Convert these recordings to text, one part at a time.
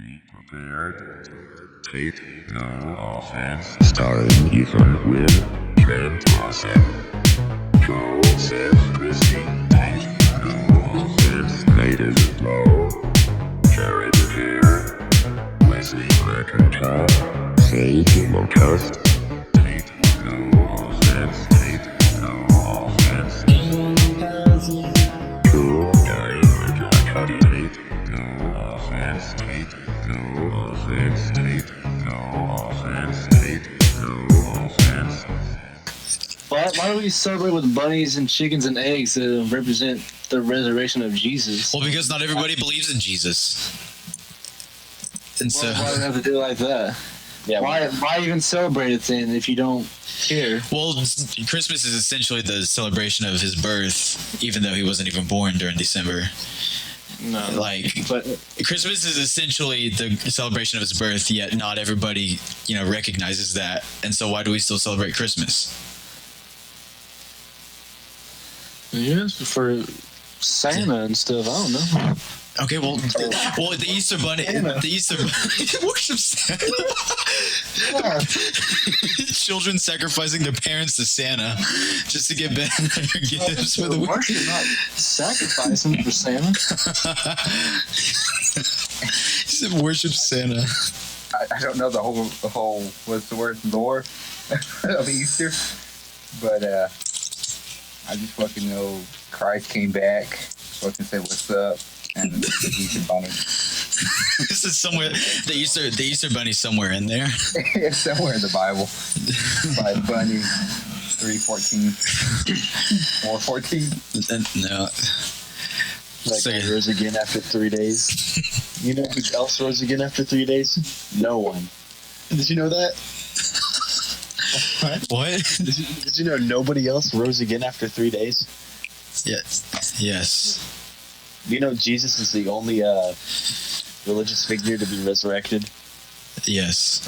Be prepared. Take no offense. Starring Ethan with Trent Awesome. Joseph Christie. Take no offense. Native Low. Jared Fair. Wesley McIntyre. Take Locust. Take no offense. Take no offense. CoolGuyMagilicudi. Take no offense. Take no offense. Take no offense. Take no offense. Why do we celebrate with bunnies and chickens and eggs to represent the resurrection of Jesus? Well, because not everybody believes in Jesus. And so, Why do we have to do it like that? Yeah. Why even celebrate it then if you don't care? well, Christmas is essentially the celebration of his birth, even though he wasn't even born during December. No. But Christmas is essentially the celebration of his birth, yet not everybody, recognizes that. And so why do we still celebrate Christmas? Yes, for Santa and stuff. I don't know. Okay, well, the Easter Bunny, worship Santa. Children sacrificing their parents to Santa just to get better gifts for the week. Worship, not sacrificing for Santa. He said worship Santa. I don't know the whole what's the word, lore of Easter, but I just fucking know Christ came back, fucking said what's up, and the Easter bunny. This is somewhere the Easter Bunny's somewhere in there. It's somewhere in the Bible. By Bunny 3:14 or 14. No. He rose again after 3 days. You know who else rose again after 3 days? No one. Did you know that? What? Did you know nobody else rose again after 3 days? Yes. Do you know Jesus is the only religious figure to be resurrected? Yes.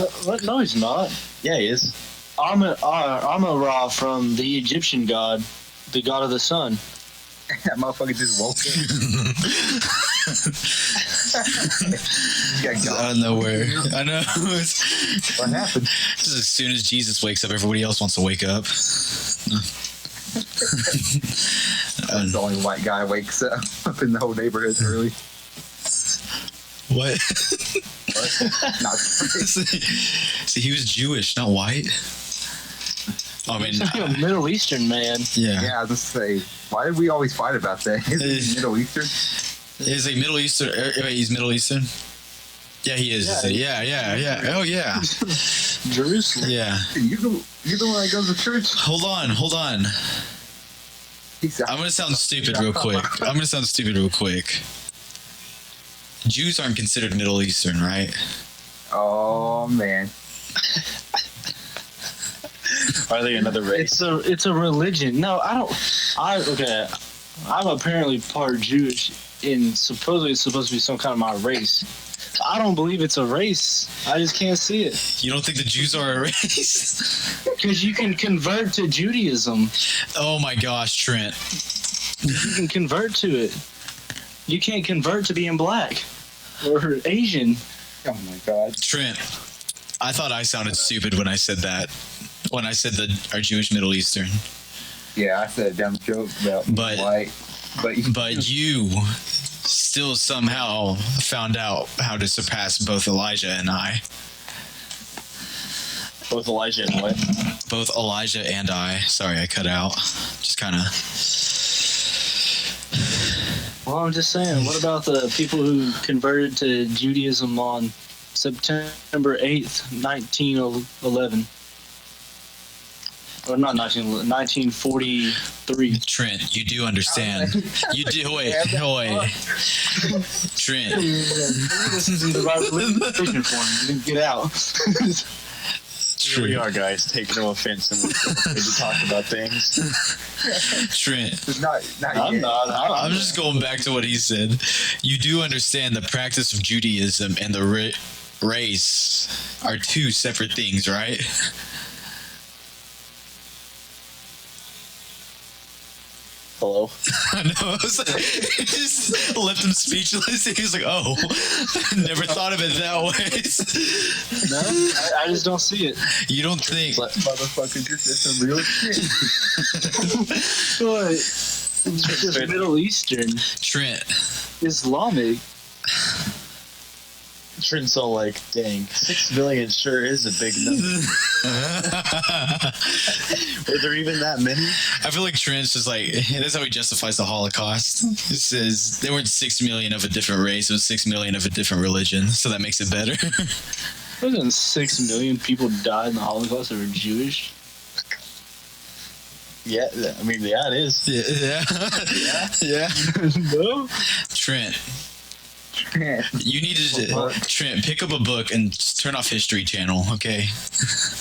No, he's not. Yeah, he is. Amon-Ra from the Egyptian god, the god of the sun. That motherfucker just woke up. Out of nowhere. I know. What happened? Just as soon as Jesus wakes up, everybody else wants to wake up. The only white guy wakes up in the whole neighborhood early. What? Not See, he was Jewish, not white. I mean, He's like a Middle Eastern man. yeah. Yeah, I was just say, why do we always fight about that? Is he Middle Eastern? Is he Middle Eastern? He's Middle Eastern? Yeah, he is. Yeah. Oh, yeah. Jerusalem. Yeah. You're the one that goes to church. Hold on. I'm going to sound stupid real quick. Jews aren't considered Middle Eastern, right? Oh, man. Are they another race? It's a religion. No, I don't. Okay, I'm apparently part Jewish, and supposedly it's supposed to be some kind of my race. I don't believe it's a race. I just can't see it. You don't think the Jews are a race? Because you can convert to Judaism. Oh my gosh, Trent. You can convert to it. You can't convert to being black or Asian. Oh, my God. Trent, I thought I sounded stupid when I said that. When I said that our Jewish Middle Eastern. Yeah, I said a dumb joke about But- white. But you still somehow found out how to surpass both Elijah and I. Both Elijah and what? Both Elijah and I. Sorry, I cut out. Just kind of. Well, I'm just saying, what about the people who converted to Judaism on September 8th, 1911? Or not 1943. Trent, you do understand. You do. Wait. Trent. This isn't the right religion for him. You didn't get out. Here we are, guys. Take no offense, and we're going to talk about things. Trent. It's not I'm yet. not. I'm just going back to what he said. You do understand the practice of Judaism and the race are two separate things, right? Hello. I know. I was like, it just left him speechless. He was like, "Oh, never thought of it that way." No, I just don't see it. You don't think? Motherfucker, this is some real shit. But it's just Middle Eastern, Trent? Islamic. Trent's all like, dang, 6 million sure is a big number. Were there even that many? I feel like Trent's just like, that's how he justifies the Holocaust. He says there weren't 6 million of a different race; it was 6 million of a different religion, so that makes it better. More than 6 million people died in the Holocaust that were Jewish. Yeah, I mean, yeah, it is. Yeah. No. Trent, you need to Trent pick up a book and just turn off History Channel, okay?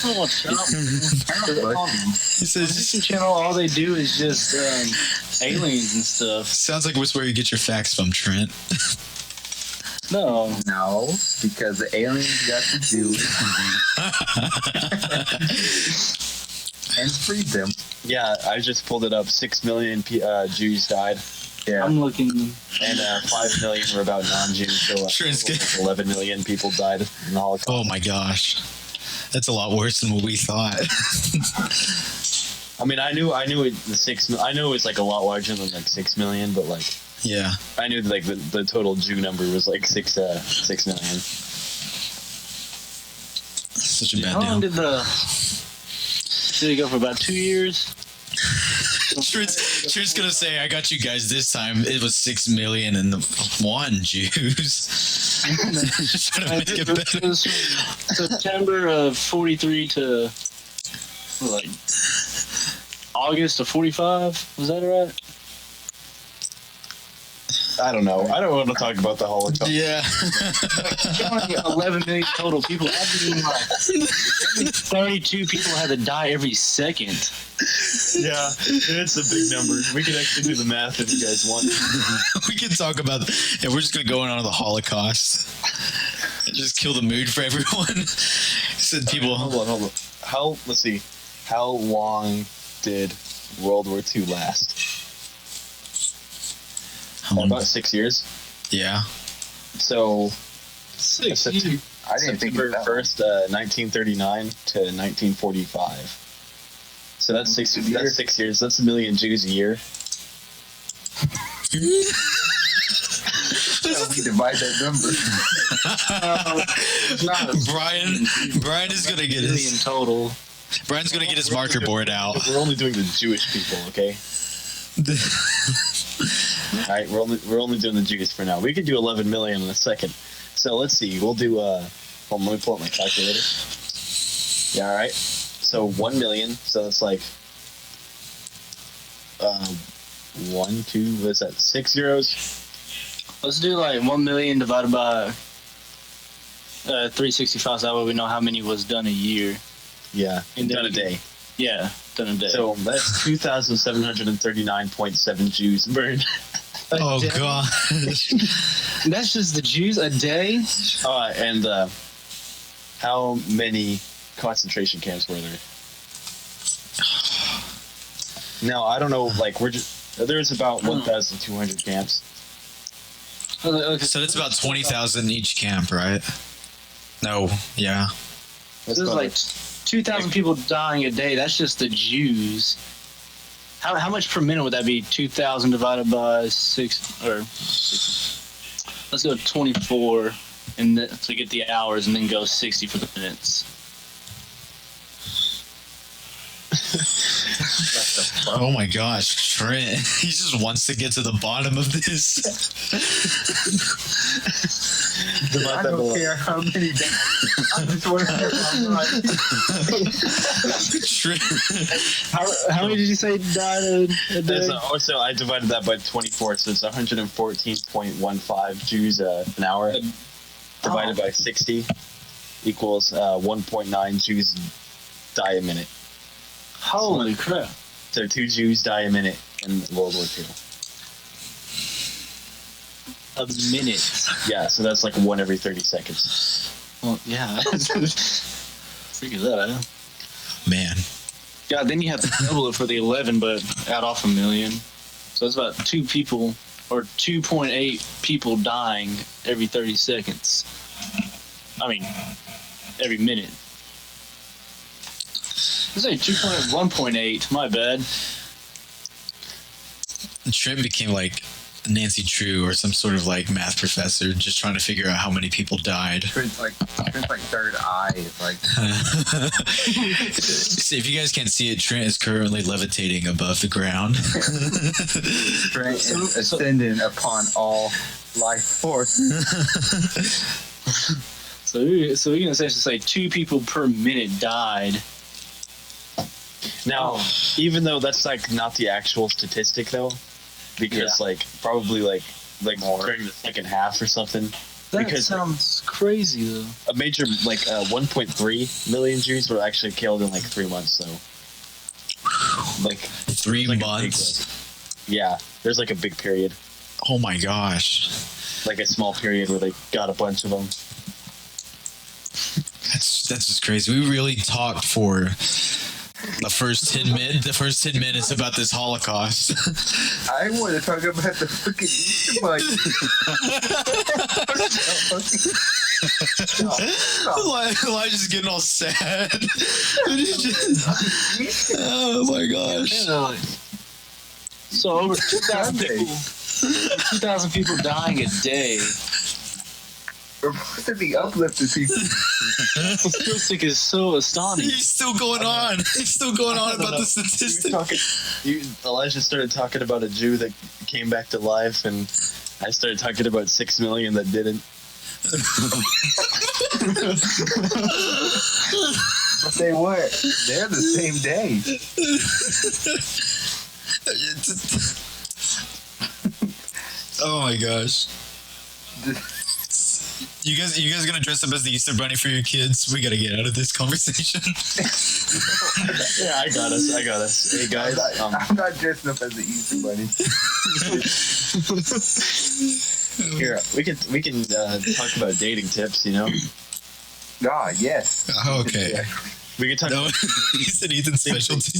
Oh, He says, History Channel, all they do is just aliens and stuff. sounds like where you get your facts from, Trent. No. No, because the aliens got to do it. And freedom. Yeah, I just pulled it up. 6 million Jews died, Yeah. I'm looking. and 5 million were about non-Jews. So Sure, it's good. 11 million people died in the Holocaust. Oh my gosh. That's a lot worse than what we thought. I mean, I knew it, I knew it was like a lot larger than like 6 million, but like Yeah. I knew like the total Jew number was like 6 million. Such a How long bad deal. did it go for? About 2 years? Trent's gonna say, I got you guys this time. It was 6 million and 1 Jews. Just trying to make it It better. was from September of 43 to like August of 45. Was that right? I don't know. I don't want to talk about the Holocaust. Yeah. 11 million total people. That means like 32 people had to die every second. Yeah, it's a big number. We could actually do the math if you guys want. We can talk about yeah, we're just gonna go in on the Holocaust. And just kill the mood for everyone. Said people Hold on. Let's see. How long did World War II last? About 6 years. Yeah. So 6 September- years. I didn't think September of that. 1st, 1939 to 1945. So that's 6 years. That's 6 years. That's a million Jews a year. So we divide that number. Brian is gonna get Million his total. Brian's gonna get his marker board out. We're only doing the Jewish people, okay? All right, we're only doing the Jews for now. We could do 11 million in a second. So let's see. We'll do. Hold on, let me pull up my calculator. Yeah, all right. So 1 million. So it's like 1, 2. What's that? 6 zeros. Let's do like 1 million divided by 365, so that way we know how many was done a year. Yeah, And done a then- day. Yeah, done a day. So that's 2,739.7 Jews burned. Oh day? god. That's just the Jews a day? And how many concentration camps were there? No, I don't know. Like there's about 1,200 camps. Okay, So that's about 20,000 each camp, right? No, yeah. That's there's about like 2,000 people dying a day. That's just the Jews. How much per minute would that be? 2,000 divided by 6, or let's go 24, and to get the hours, and then go 60 for the minutes. Oh my gosh, Trent. He just wants to get to the bottom of this. I don't care how many days. I just want to hear how much. Trent. How many did you say died a day? So I divided that by 24, so it's 114.15 Jews an hour. Divided by 60 equals 1.9 Jews die a minute. Holy crap. So 2 Jews die a minute in World War II. A minute. Yeah, so that's like 1 every 30 seconds. Well, yeah. Figure that out. Man. God, then you have to double it for the 11, but add off a million. So it's about 2 people or 2.8 people dying every 30 seconds. I mean, every minute. Let's say 1.8. My bad. Trent became like Nancy Drew or some sort of like math professor, just trying to figure out how many people died. Trent's like third eye is like. See, if you guys can't see it, Trent is currently levitating above the ground. Trent is ascending upon all life force. So we can essentially say 2 people per minute died. Now, even though that's like not the actual statistic though, because like probably like More. during the second half or something. That Because sounds crazy though. a major 1.3 million Jews were actually killed in like 3 months though. Like 3 like months. yeah, there's like a big period, Oh my gosh. like a small period where they got a bunch of them. That's just crazy. We really talked for the first 10 minutes about this Holocaust. I want to talk about the fucking Easter bunny. Elijah's getting all sad. Oh my gosh. So over 2,000 people, 2,000 people dying a day. We're supposed to be uplifting people. The statistic is so astonishing. He's still going on. He's still going on about the statistic. Elijah started talking about a Jew that came back to life, and I started talking about 6 million that didn't. But they weren't. They're the same day. Oh my gosh. You guys gonna dress up as the Easter Bunny for your kids? We gotta get out of this conversation. Yeah, I got us. Hey guys, I'm not dressing up as the Easter bunny. here we can talk about dating tips. You know, Ah, yes. Oh, okay. we can talk No, about he said Ethan's specialty.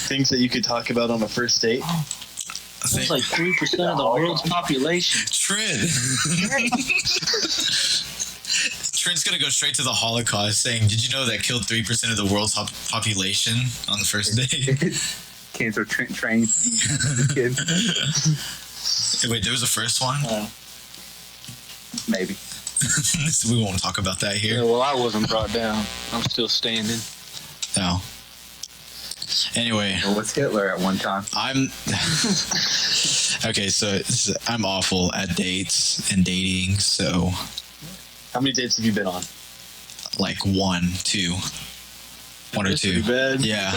things that you could talk about on a first date. That's like 3% of the world's population. Trent. Trent's gonna go straight to the Holocaust, saying, "Did you know that killed 3% of the world's population on the first day?" Cancel trains. Kids. Hey, wait, there was a first one. Maybe. We won't talk about that Yeah, here. well, I wasn't brought down. I'm still standing. No. Anyway, Or was Hitler at one time? I'm okay. So I'm awful at dates and dating. So How many dates have you been on? like 1, 2, 1 or That's 2. pretty bad. Yeah.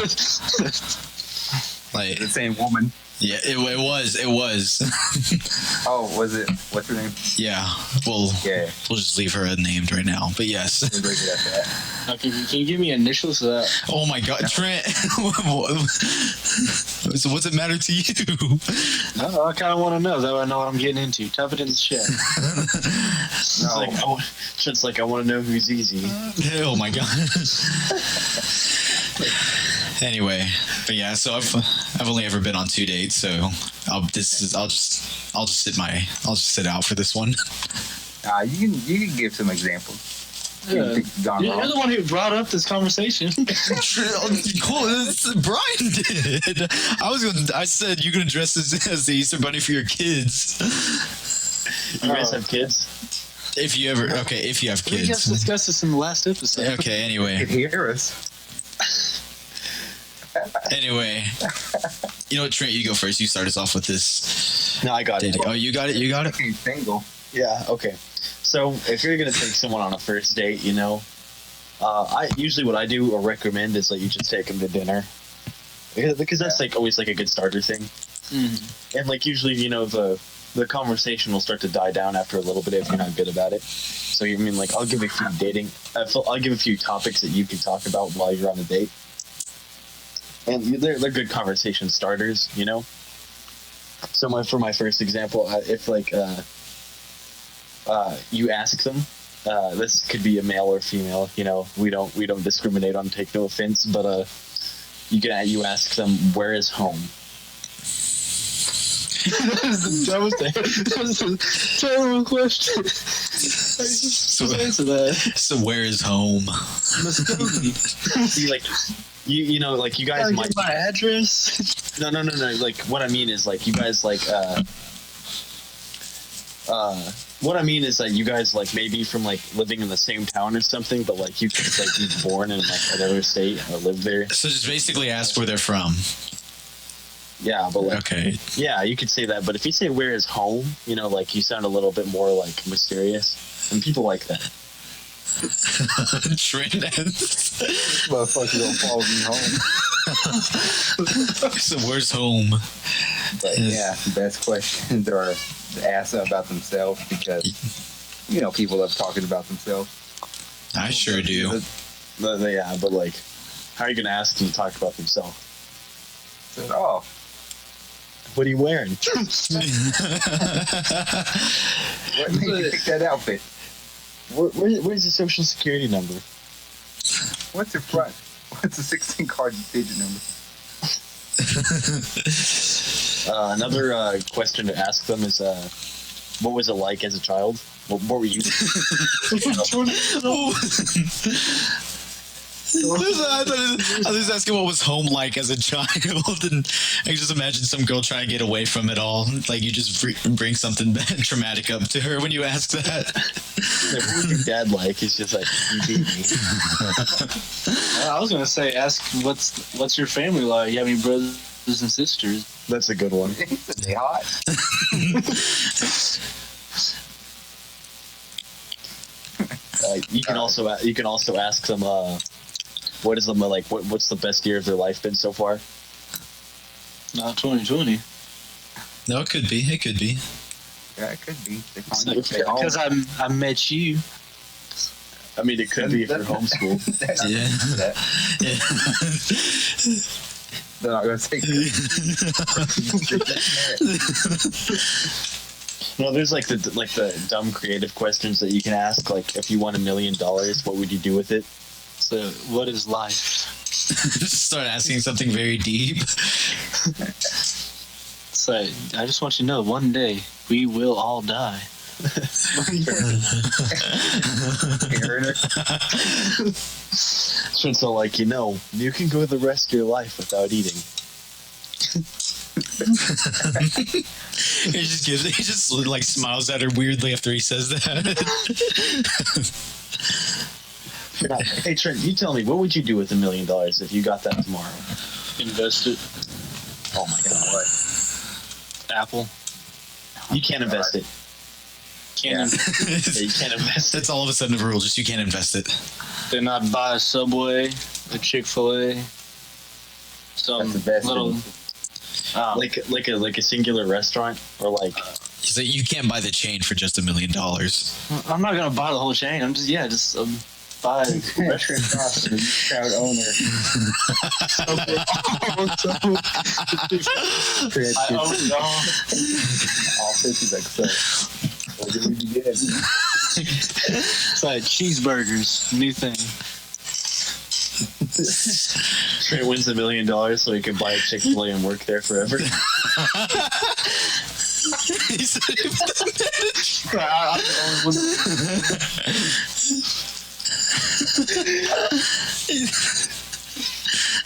Like The same woman. yeah, it was. Oh, was it? What's her name? Yeah. Well, Yeah. we'll just leave her unnamed right now. But yes. We'll leave it at that. Can you give me initials of that? Oh my God, Trent. So what's it matter to you? No, I kind of want to know. That way I know what I'm getting into. Type it in the chat. It's like Trent's like I want to know who's easy. Oh my God. Anyway, but yeah, so I've only ever been on 2 dates, so I'll just sit out for this one. You can give some examples. Yeah. Gone You're wrong. the one who brought up this conversation. Cool, Bryan did. I said you're gonna dress as the Easter Bunny for your kids. You guys have kids? If you have We just kids. discussed this in the last episode. Okay, You can anyway. hear us. Anyway. You know what, Trent, you go first. You start us off with this. No, I got it. Oh, you got it? You got it? He's single. Yeah, okay. So if you're gonna take someone on a first date, you know, I usually what I do or recommend is like you just take them to dinner because that's like always like a good starter thing. Mhm. And like usually, you know, the conversation will start to die down after a little bit if you're not good about it. So you mean like I'll give a few I'll give a few topics that you can talk about while you're on a date, and they're good conversation starters, you know. So for my first example, if like you ask them, this could be a male or female, you know, we don't discriminate on Take No Offense, but you ask them, where is home? That was a terrible question. Just answer that. So where is home? Muskogee. See, like, you know, like, you guys Gotta might. get my address. No. Like, what I mean is, like, you guys, like, what I mean is that you guys, like, maybe from, like, living in the same town or something, but, like, you could, like, be born in, like, another state or live there. So just basically ask where they're from. Yeah, but, like, Okay. yeah, you could say that. But if you say where is home, you know, like, you sound a little bit more, like, mysterious. And people like that. Trend. Motherfucker don't follow me home. So where's home? But yeah, the best questions are to ask them about themselves because, you know, people love talking about themselves. I sure do. Yeah, but, like, how are you going to ask them to talk about themselves? So, oh, What are you wearing? what made you pick that outfit? Where's your social security number? What's your front? What's the 16 card digit number? Another question to ask them is, what was it like as a child? What were you? I was asking what was home like as a child, and I can just imagine some girl trying to get away from it all. Like you just bring something traumatic up to her when you ask that. What was your dad like? He's just like, you beat me. I was gonna say, ask what's your family like? You have any brothers and sisters? That's a good one. They hot? You can also ask them, what is them like? What's the best year of their life been so far? Not 2020. No, it could be. It could be. Yeah, it could be. They finally stay home. Because I met you. I mean, it could be if you're homeschooled. Yeah. Yeah. They're not going to take it. No, there's like the dumb creative questions that you can ask. Like, if you won $1 million, what would you do with it? So, what is life? Start asking something very deep. So, I just want you to know, one day we will all die. So, like, you can go the rest of your life without eating. He just like smiles at her weirdly after he says that. Hey, Trent, you tell me, what would you do with $1 million if you got that tomorrow? Invest it. Oh my God, what? Apple. You can't invest it. Can't Yeah, you can't invest it. That's all of a sudden a rule. Just you can't invest it. Then I'd buy a Subway, a Chick-fil-A, some That's the best little. Like a singular restaurant, or like So you can't buy the chain for just $1 million. I'm not gonna buy the whole chain. I'm just buy Restaurant cost the proud owner. I own it all. All 50 like so. What did we get? It's like cheeseburgers, new thing. Trent wins $1 million so he can buy a Chick-fil-A and work there forever. He said it I'm the only one.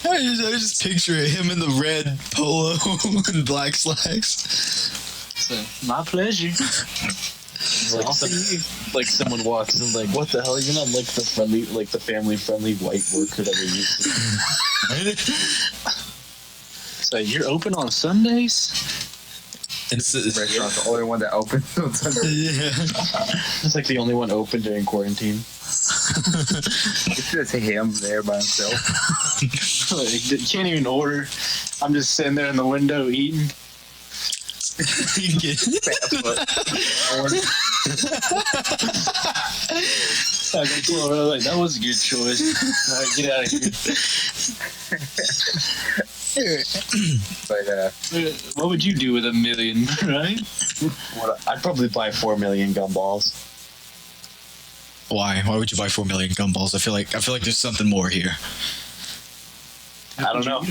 I just picture him in the red polo and black slacks. So, my pleasure. Like someone walks in, like, what the hell? You're not like the family-friendly white worker that we used to. So you're open on Sundays? It's Restaurant's the only one that opens on Sunday. yeah. It's like the only one open during quarantine. It's just him there by himself. Like, you can't even order. I'm just sitting there in the window eating. You get Like, that was a good choice. All right, get out of here. But What would you do with $1 million, right? I'd probably buy 4 million gumballs. Why? Why would you buy 4 million gumballs? I feel like there's something more here. I don't know.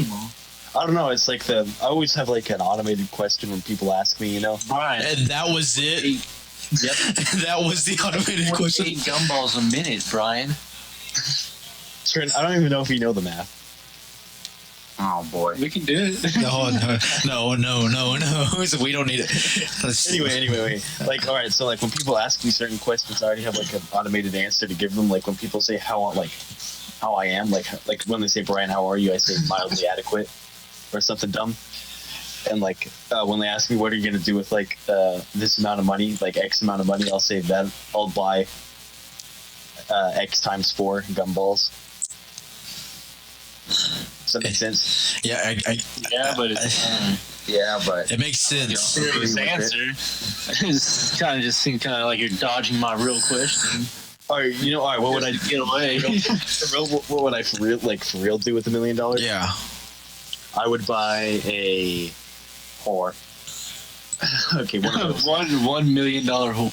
I don't know. It's like I always have like an automated question when people ask me. Brian. And that was it. Yep. That was the automated question. 8 gumballs a minute, Brian. Trent, I don't even know if you know the math. Oh boy. We can do it. No. So we don't need it. Anyway. Like, all right. So like when people ask me certain questions, I already have like an automated answer to give them. Like when people say how I am, like when they say Brian, how are you? I say mildly adequate, or something dumb. And like when they ask me what are you gonna do with like this amount of money, like X amount of money, I'll say that I'll buy X times 4 gumballs. Does that make sense? Yeah, Yeah, but it makes sense. serious answer. It's kind of just seems kind of like you're dodging my real question. All right. What would I Get away. what would I for real do with $1 million? Yeah. I would buy a whore. Okay, one of those. $1 million hole.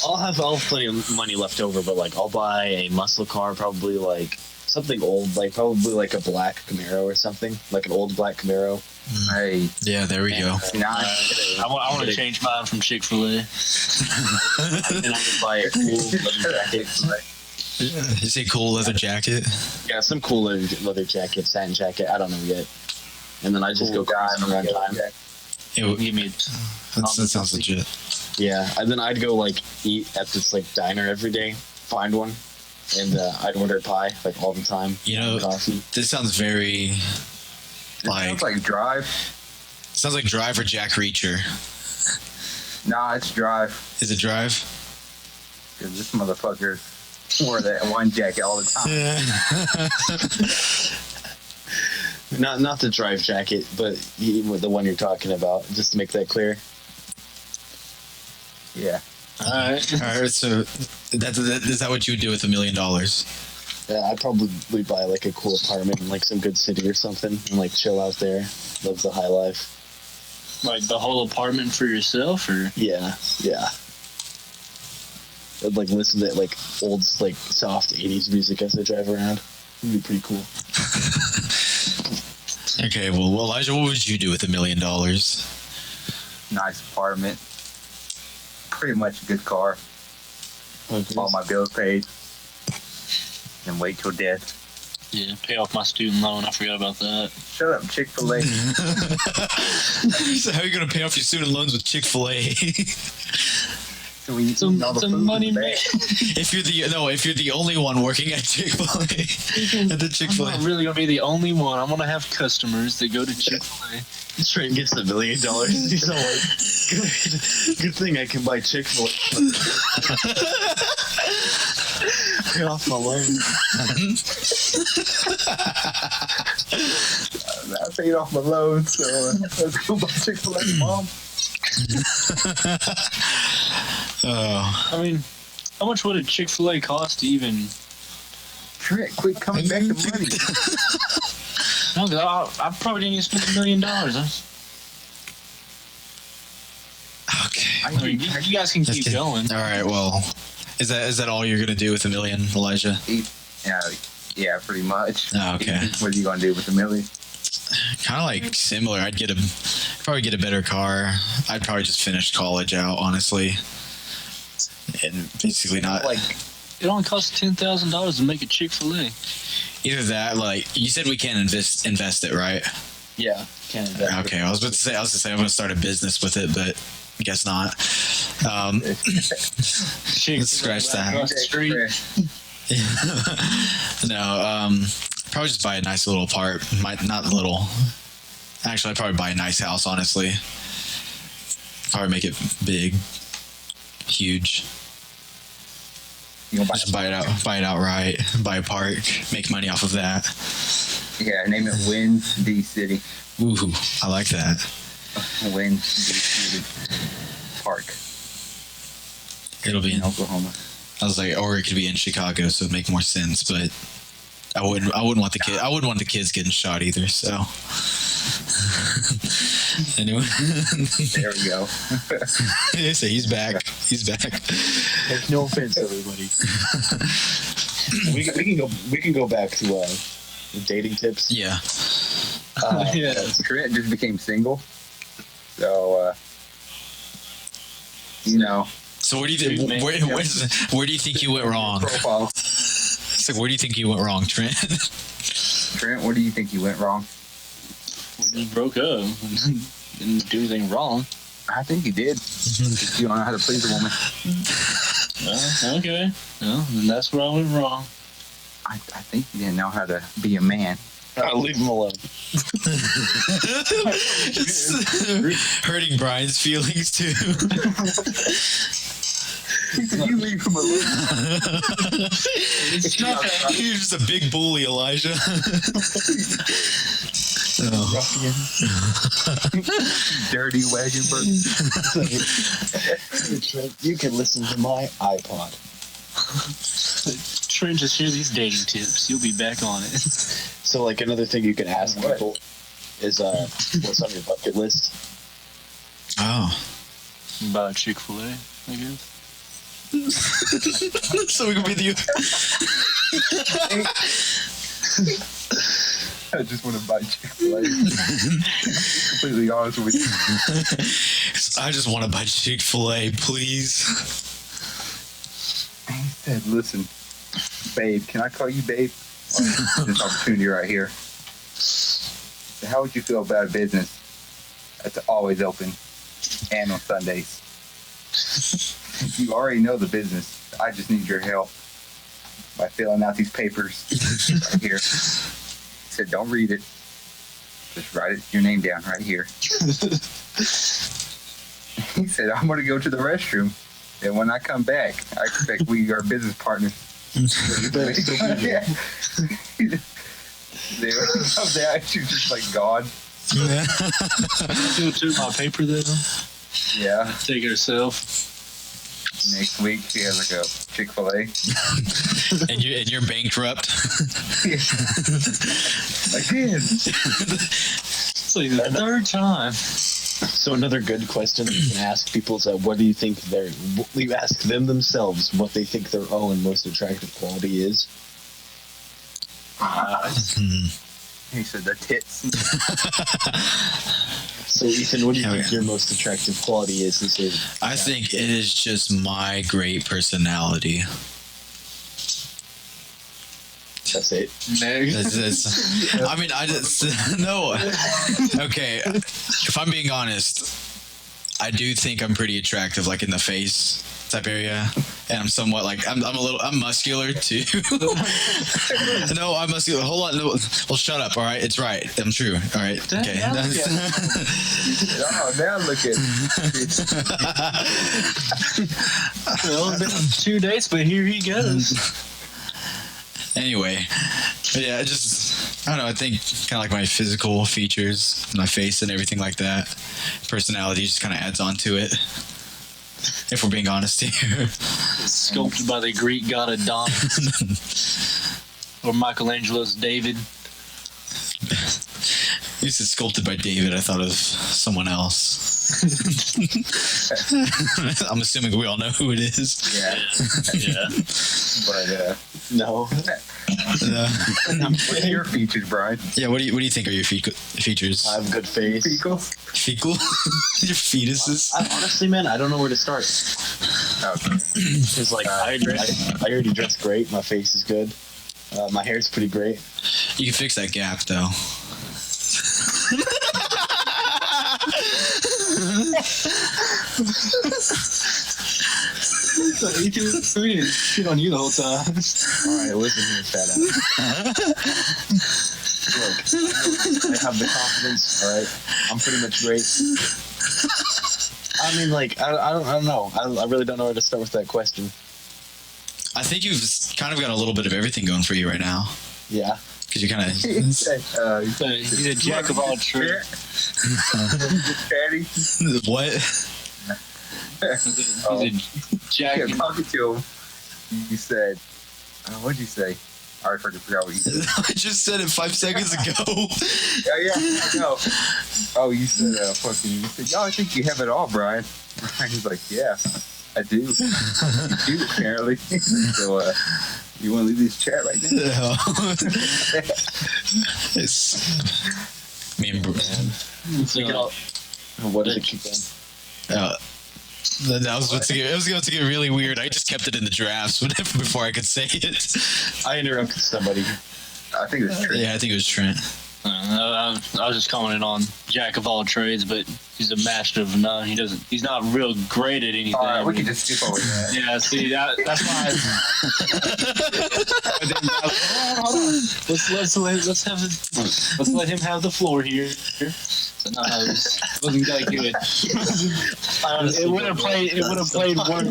I'll have plenty of money left over, but like I'll buy a muscle car, probably like something old, like probably like a black Camaro or something, like an old black Camaro. Hey, Yeah, there we go. nice. I want to change mine from Chick-fil-A. And I would buy a cool leather jacket. You say cool leather jacket? Yeah, some cool leather jacket, satin jacket. I don't know yet. And then I just Cool go guy, cruising around time. Give me That sounds legit. Yeah, and then I'd go like eat at this like diner every day, find one, and I'd order pie like all the time. Coffee. This sounds very Sounds like Drive. Drive or Jack Reacher. Nah, it's Drive. Is it Drive? Cause this motherfucker wore that one jacket all the time. Not the Drive jacket, but the one you're talking about. Just to make that clear. Yeah. All right. All right, so is that what you would do with $1 million? Yeah, I'd probably buy like a cool apartment in like some good city or something, and like chill out there, live the high life. Like the whole apartment for yourself, or Yeah. I'd like listen to like old like soft '80s music as I drive around. It'd be pretty cool. Okay, well, Elijah, what would you do with $1 million? Nice apartment. Pretty much a good car. All my bills paid. And wait till death. yeah, pay off my student loan. I forgot about that. Shut up, Chick-fil-A. So how are you gonna pay off your student loans with Chick-fil-A? So we Some all the food money, in the man. bag. if you're the only one working at Chick-fil-A, at the I'm Chick-fil-A. not really gonna be the only one. I'm gonna have customers that go to Chick-fil-A. Trent gets $1 million. He's all like, good thing I can buy Chick-fil-A. Pay off my loan. I paid off my loan, so let's go buy Chick-fil-A, Mom. Oh, I mean, how much would a Chick-fil-A cost to even? Trent, quit coming back to money. No, 'cause I probably didn't even spend $1 million. okay. I mean, you guys can keep going. All right. Well, is that all you're gonna do with $1 million, Elijah? Yeah, pretty much. Oh, okay. What are you gonna do with $1 million? Kind of like similar. I'd probably get a better car. I'd probably just finish college out, honestly, and basically not Like, It only costs $10,000 to make a Chick-fil-A. either that. Like you said, we can't invest it, right? yeah, Canada. Okay. I was about to say I'm gonna start a business with it, but I guess not. Let's scratch that. Across the street. No, probably just buy a nice little not little. Actually, I'd probably buy a nice house, honestly. Probably make it big, huge. You gonna buy Just buy it outright, buy a park, make money off of that. Yeah, name it Wind D City. Ooh, I like that. Wind D City Park It'll be in Oklahoma. I was like, or it could be in Chicago, so it'd make more sense. But I wouldn't want the kids getting shot either. So anyway, There we go. so he's back. He's back. Take no offense, everybody. we can go back to dating tips. Yeah. Yeah. Trent just became single. So, you know. So where do you think where do you think you went wrong? Profile. So where do you think you went wrong, Trent? Trent, where do you think you went wrong? We just broke up. Didn't do anything wrong. I think you did. You don't know how to please a woman. Okay. Well, then that's where I went wrong. I think you didn't know how to be a man. I'll leave him alone. Hurting Brian's feelings too. You leave him alone. You're just a big bully, Elijah. Ruffian. Dirty wagon bird. You can listen to my iPod. Trent, just hear these dating tips. You'll be back on it. So, like, another thing you can ask What? people is, what's on your bucket list? Oh. About Chick-fil-A, I guess. So we can be the. I just want to buy Chick-fil-A. Completely honest with you. I just want to buy Chick-fil-A, please. He said, listen, babe, can I call you babe? This opportunity right here. So how would you feel about a business that's always open and on Sundays? You already know the business. I just need your help by filling out these papers right here. He said, don't read it. Just write your name down right here. He said, I'm going to go to the restroom. And when I come back, I expect we are business partners. Yeah. They actually just like God. Still took my paper though. Yeah. Take it herself. Next week she has like a Chick-fil-A. and you're bankrupt. Again. It's like the third time. So another good question you can ask people is, what do you think you ask them themselves what they think their own most attractive quality is? He said the tits. So Ethan, what do you think your most attractive quality is? I think it is just my great personality. That's it. I mean, I just no. Okay, if I'm being honest, I do think I'm pretty attractive, like in the face type area, and I'm somewhat like I'm muscular too. No, I'm muscular. Hold on. No, well, shut up. All right, it's right. I'm true. All right. Okay. Oh, now look at Well, it's been 2 days, but here he goes. Anyway, but yeah, I don't know. I think kind of like my physical features, my face, and everything like that. Personality just kind of adds on to it. If we're being honest here. Sculpted by the Greek god Adonis. Or Michelangelo's David. You said sculpted by David. I thought of someone else. I'm assuming we all know who it is. yeah. But No. what's your features, Brian? Yeah. What do you think are your features? I have a good face. Fecal? Your fetuses? Honestly, man, I don't know where to start. Okay. Because like I already dress great. My face is good. My hair's pretty great. You can fix that gap though. We didn't shit on you the whole time. Alright, listen here, fat ass. Look, I have the confidence, alright? I'm pretty much great. I mean, like, I don't know. I really don't know where to start with that question. I think you've kind of got a little bit of everything going for you right now. Yeah. Because you kind of... He's a jack of all trades. Fatty. What? He's a jack. Yeah, talking to him. You said, what'd you say? I already forgot what you said. I just said it 5 seconds ago. Yeah, I know. Oh, you said, you said, I think you have it all, Brian. Brian's like, yeah, I do. You do, apparently. So, you want to leave this chat right now? Me and We can all, what did it keep on? That was about to get really weird. I just kept it in the drafts before I could say it. I interrupted somebody. I think it was true. Yeah, I think it was Trent. I was just commenting on Jack of all trades, but he's a master of none. He's not real great at anything. All right, we can just skip over that. Yeah, see, that's why. Hold on. Let's let him have the floor here. So, no, it wasn't that good. It would have played. It would have played work.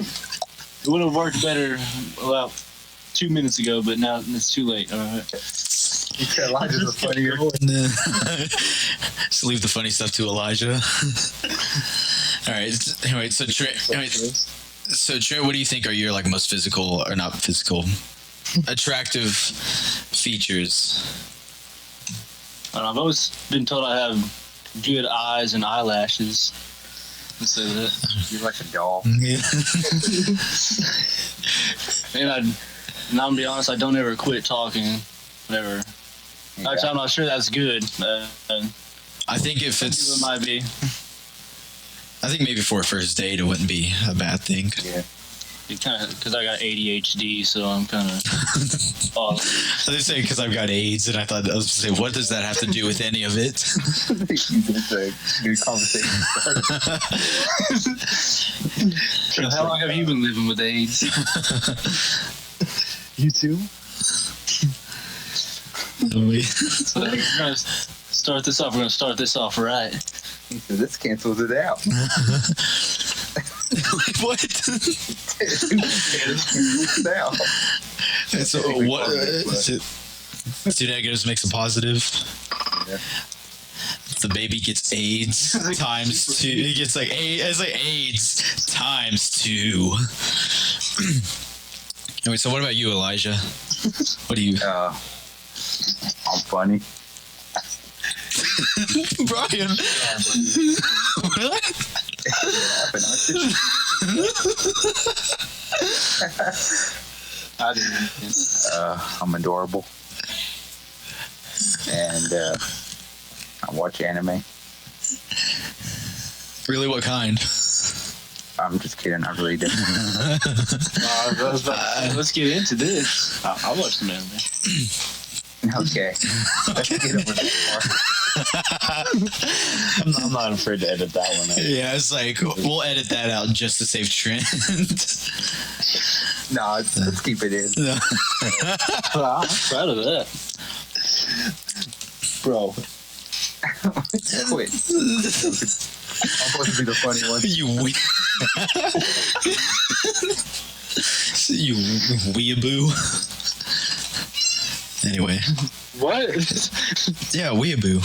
It would have worked better about 2 minutes ago, but now it's too late. All right. You said Elijah's a funnier. Just leave the funny stuff to Elijah. All right. Anyway, so Trent, what do you think are your like most physical or not physical, attractive features? I've always been told I have good eyes and eyelashes. Let's say that. You're like a doll. Yeah. And I'm gonna be honest, I don't ever quit talking. Never. Yeah. Actually, I'm not sure that's good. I think if It it's, might be. I think maybe for a first date it wouldn't be a bad thing. Yeah. Because I got ADHD, so I'm kind of. I was gonna say because I've got AIDS, and I was gonna say, what does that have to do with any of it? It's a good conversation starter. How long have you been living with AIDS? You too? So we're gonna start this off. We're gonna start this off right. So this cancels it out. What? Now. So what? Two negatives makes a positive. Yeah. The baby gets AIDS times 2. He gets like it's like AIDS times 2. Anyway, so what about you, Elijah? What do you? I'm funny. Bryan. What? I didn't. I'm adorable. And I watch anime. Really, what kind? I'm just kidding. I really do. Let's get into this. I watch some anime. Okay. Let's get over that part. I'm not afraid to edit that one out. Yeah, it's like we'll edit that out just to save Trent. No, let's keep it in. I'm proud of that. Bro, Quit. I'm supposed to be the funny one. You weeaboo. Anyway. What? Yeah, weeaboo.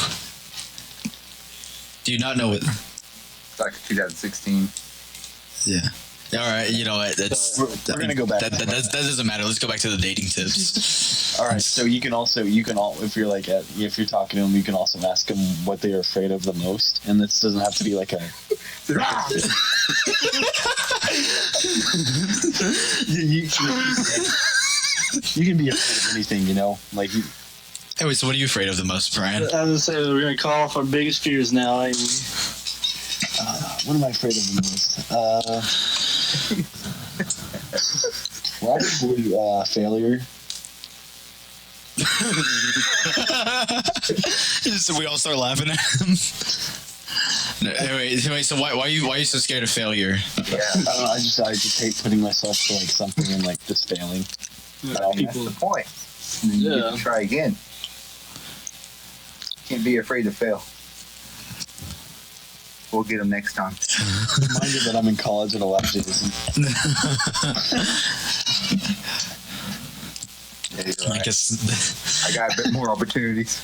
Do you not know what? It's like 2016. Yeah. All right. You know what? That's we're gonna go back. That doesn't matter. Let's go back to the dating tips. all right. So you can all if you're like if you're talking to them, you can also ask them what they are afraid of the most, and this doesn't have to be like a. You can be afraid of anything, you know. Like. Anyway, so what are you afraid of the most, Bryan? I was gonna say we're gonna call off our biggest fears now, ain't we? What am I afraid of the most? Probably failure. So we all start laughing at him. No, anyway, so why are you so scared of failure? Yeah. I just hate putting myself to like something and like just failing. That's the point. And then you get to try again. Can't be afraid to fail. We'll get them next time. Remind you that I'm in college at 11 days. Yeah, you're I right. guess. I got a bit more opportunities.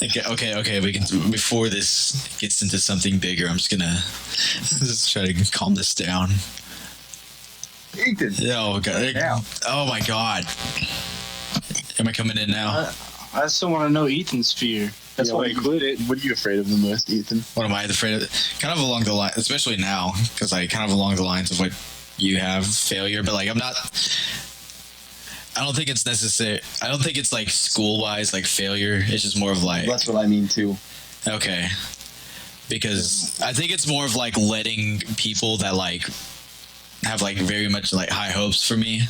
Okay. We can before this gets into something bigger. I'm just gonna just try to calm this down. Ethan. Oh god! Now. Oh my god! Am I coming in now? I still want to know Ethan's fear. That's why I quit it. What are you afraid of the most, Ethan? What am I afraid of? Kind of along the line, especially now, because kind of along the lines of what you have, failure. But like, I'm not. I don't think it's necessary. I don't think it's like school wise, like failure. It's just more of like, That's what I mean too. okay. Because I think it's more of like letting people that like have like very much like high hopes for me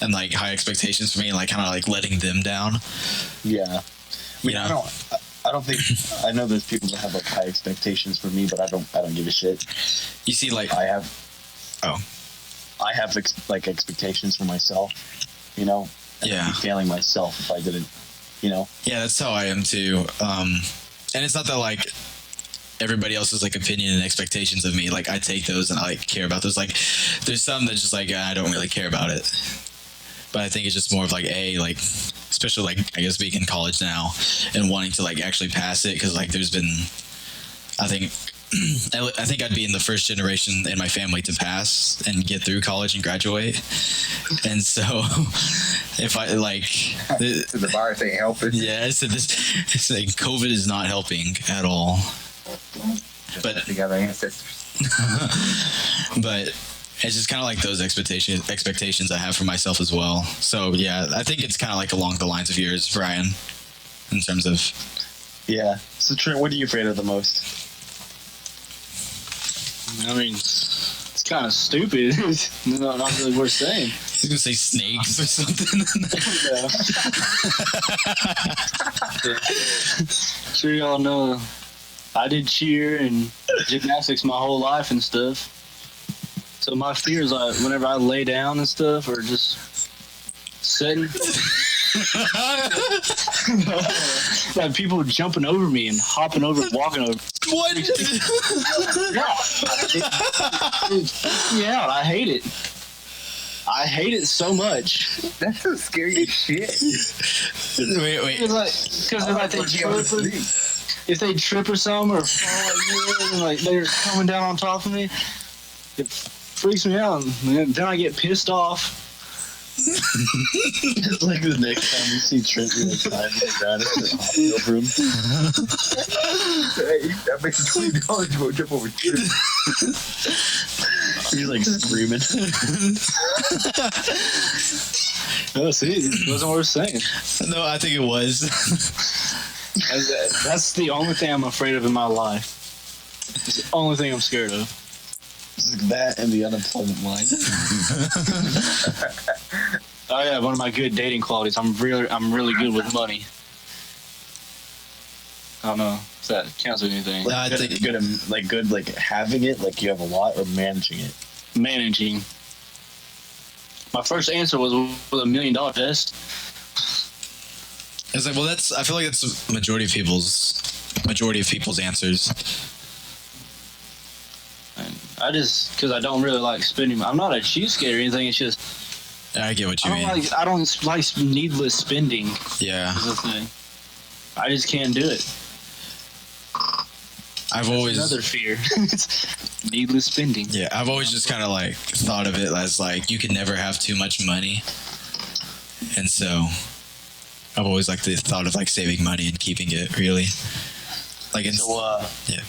and like high expectations for me and like kind of like letting them down. Yeah. You know? I don't think I know there's people that have like high expectations for me, but I don't give a shit. You see, like I have like expectations for myself, you know. And Yeah. I'd be failing myself if I didn't, you know. yeah, that's how I am too. And it's not that like everybody else's like opinion and expectations of me, like I take those and I like care about those. Like there's some that just like I don't really care about it, but I think it's just more of like especially like I guess being in college now and wanting to like actually pass it, because like there's been I think I'd be in the first generation in my family to pass and get through college and graduate, and so if I like So the virus ain't helping. yeah, so it's like COVID is not helping at all. But They got their ancestors. but it's just kind of like those expectations I have for myself as well. So yeah, I think it's kind of like along the lines of yours, Bryan, in terms of Yeah. So Trent, what are you afraid of the most? I mean, it's kind of stupid. No, not really worth saying. he's gonna say snakes or something. Sure, y'all know I did cheer and gymnastics my whole life and stuff. So my fear is like whenever I lay down and stuff or just sitting, like people jumping over me and hopping over, walking over. What? Yeah, it freaks me out. I hate it. I hate it so much. That's so scary as shit. Wait. If they trip or something or fall like, and like they're coming down on top of me, it freaks me out. And then I get pissed off. It's like the next time you see Trent, you're like climbing the ground and over him. Hey, that makes $20 to go jump over shit. He's like screaming. Oh, see, it wasn't worth saying. No, I think it was. That's the only thing I'm afraid of in my life. It's the only thing I'm scared of. It's like that and the unemployment line. Oh yeah, one of my good dating qualities. I'm really good with money. I don't know if that counts as anything. I think Good like having it, like you have a lot, or managing it. Managing. My first answer was with $1 million vest. it's like, well, I feel like that's majority of people's answers. And because I don't really like spending. I'm not a cheapskate or anything. It's just I get what you mean. I don't like needless spending. Yeah, Is the thing. I just can't do it. I've always Another fear. It's needless spending. Yeah, I've always just kind of like thought of it as like you can never have too much money, and so I've always like the thought of like saving money and keeping it really. Like in, yeah.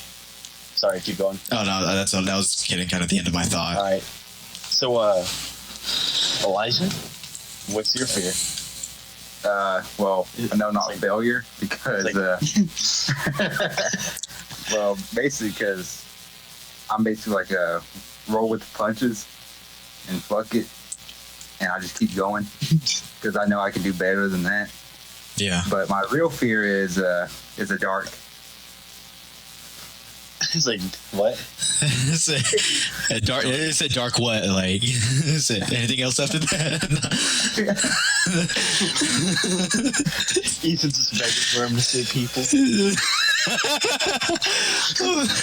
Sorry, keep going. Oh no, that was getting kind of the end of my thought. All right. So, Elijah, what's your fear? Well, no, not failure, because, well, basically because I'm basically like a roll with the punches and fuck it, and I just keep going because I know I can do better than that. Yeah. But my real fear is the dark. It's like, what? It's a dark what? Like, is it anything else after that? Ethan's just begging for him to say people.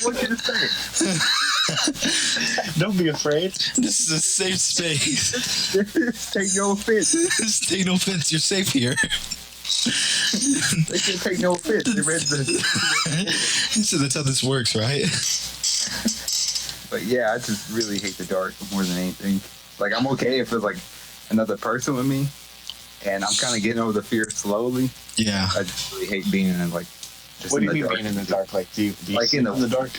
What did it say? Don't be afraid. This is a safe space. Take no offense. Take no offense. You're safe here. They can't take no offense. They read the. So that's how this works, right? But yeah, I just really hate the dark more than anything. Like, I'm okay if it's like another person with me, and I'm kind of getting over the fear slowly. Yeah. I just really hate being in like. Just What do in you the mean dark. being in the dark? Like, do you Like sleep in the dark?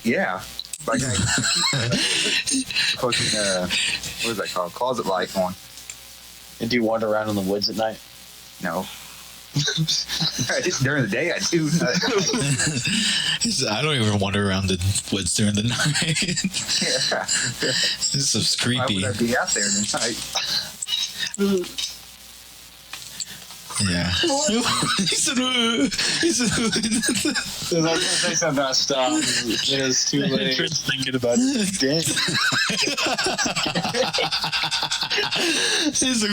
Yeah. Like I fucking what is that called? Closet light on. And do you wander around in the woods at night? No. During the day, I do. I don't even wander around the woods during the night. Yeah. This is Why creepy. would I be out there tonight? Yeah. He said, he said, I was gonna say something about stop. It was too late. Trent's thinking about it. Dang. he's like,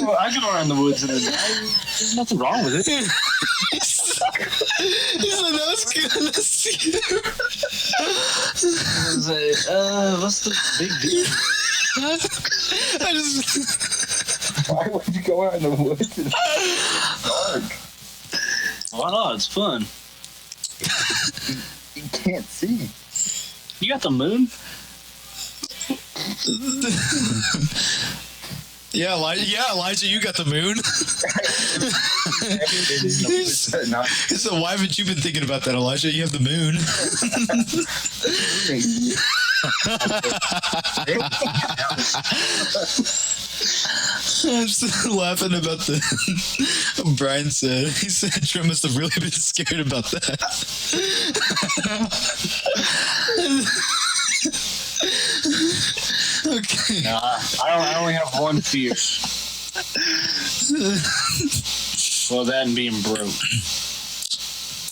Well, I go around the woods and there's nothing wrong with it. he said, that's good. Let's see. I was like, what's the big deal? I just. Why would you go out in the woods? It's dark. Why not? It's fun. You can't see. You got the moon? Yeah, Elijah, you got the moon. He said, why haven't you been thinking about that, Elijah? You have the moon. I'm still laughing about the Bryan said. He said Trent must have really been scared about that. Okay. Nah, I only have one fear. Well, that and being broke.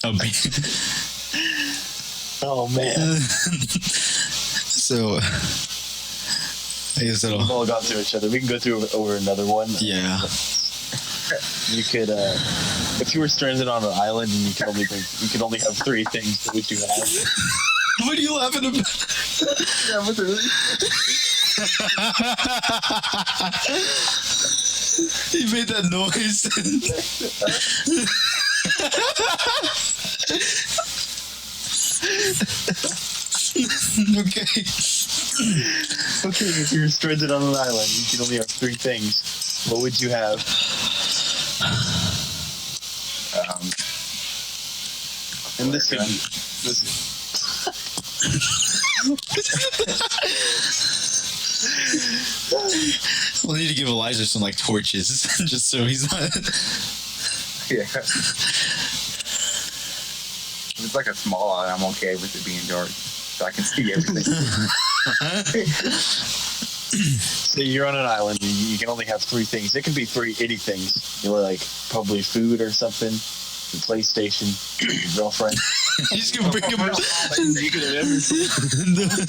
Oh, Oh man. So I guess We've that'll. all got through each other. We can go through over another one. Yeah. You could, if you were stranded on an island and you could only have three things, what would you have? What are you laughing about? Yeah, what's it? He made that noise. Okay. Okay, if you're stranded on an island, you can only have three things. What would you have? And this could be. We'll need to give Elijah some like torches, just so he's not. Yeah. If it's like a small island, I'm okay with it being dark, so I can see everything. So you're on an island and you can only have three things. It can be any things. You're like probably food or something, your PlayStation, your girlfriend. He's gonna bring him. You could have everything.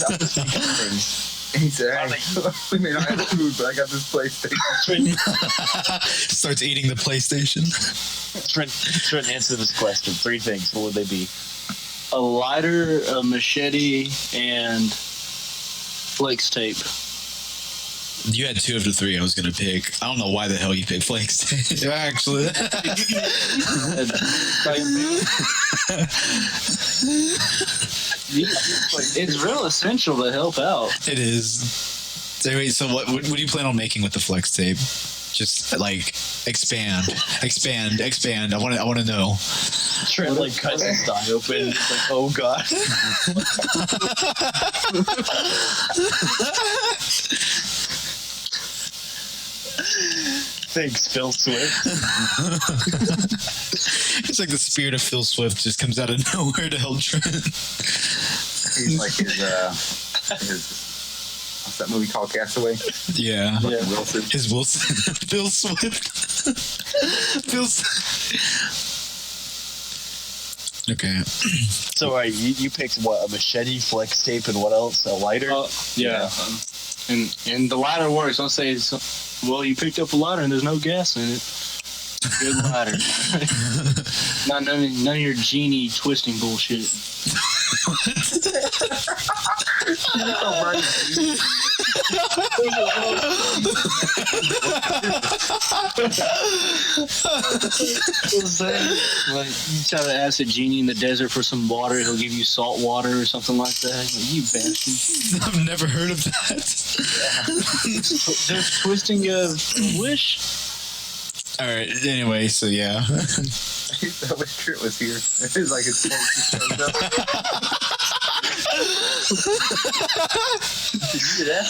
I'm just thinking of things. He said, hey, we may not have food, but I got this PlayStation. Starts eating the PlayStation. Trent, answer this question. Three things. What would they be? A lighter, a machete, and flex tape. You had two of the three I was gonna pick. I don't know why the hell you picked Flex Tape. Actually. It's real essential to help out. It is. So wait, so what do you plan on making with the Flex Tape? Just like expand. I want to know. Trent like cuts his thigh open. It's like, oh god. Thanks, Phil Swift. It's like the spirit of Phil Swift just comes out of nowhere to help Trent. He's like his what's that movie called, Castaway? Yeah. Wilson. His Wilson. Phil Swift. Okay. So you picked what? A machete, flex tape, and what else? A lighter? Yeah. And the lighter works. Don't say, well, you picked up a lighter and there's no gas in it. Good lighter. None of your genie twisting bullshit. Like, you try to ask a genie in the desert for some water, he'll give you salt water or something like that. Like, you bastard. I've never heard of that. There's twisting a wish. All right. Anyway, so yeah. I wish Trent was here. It's like it's shows up. Did you do that?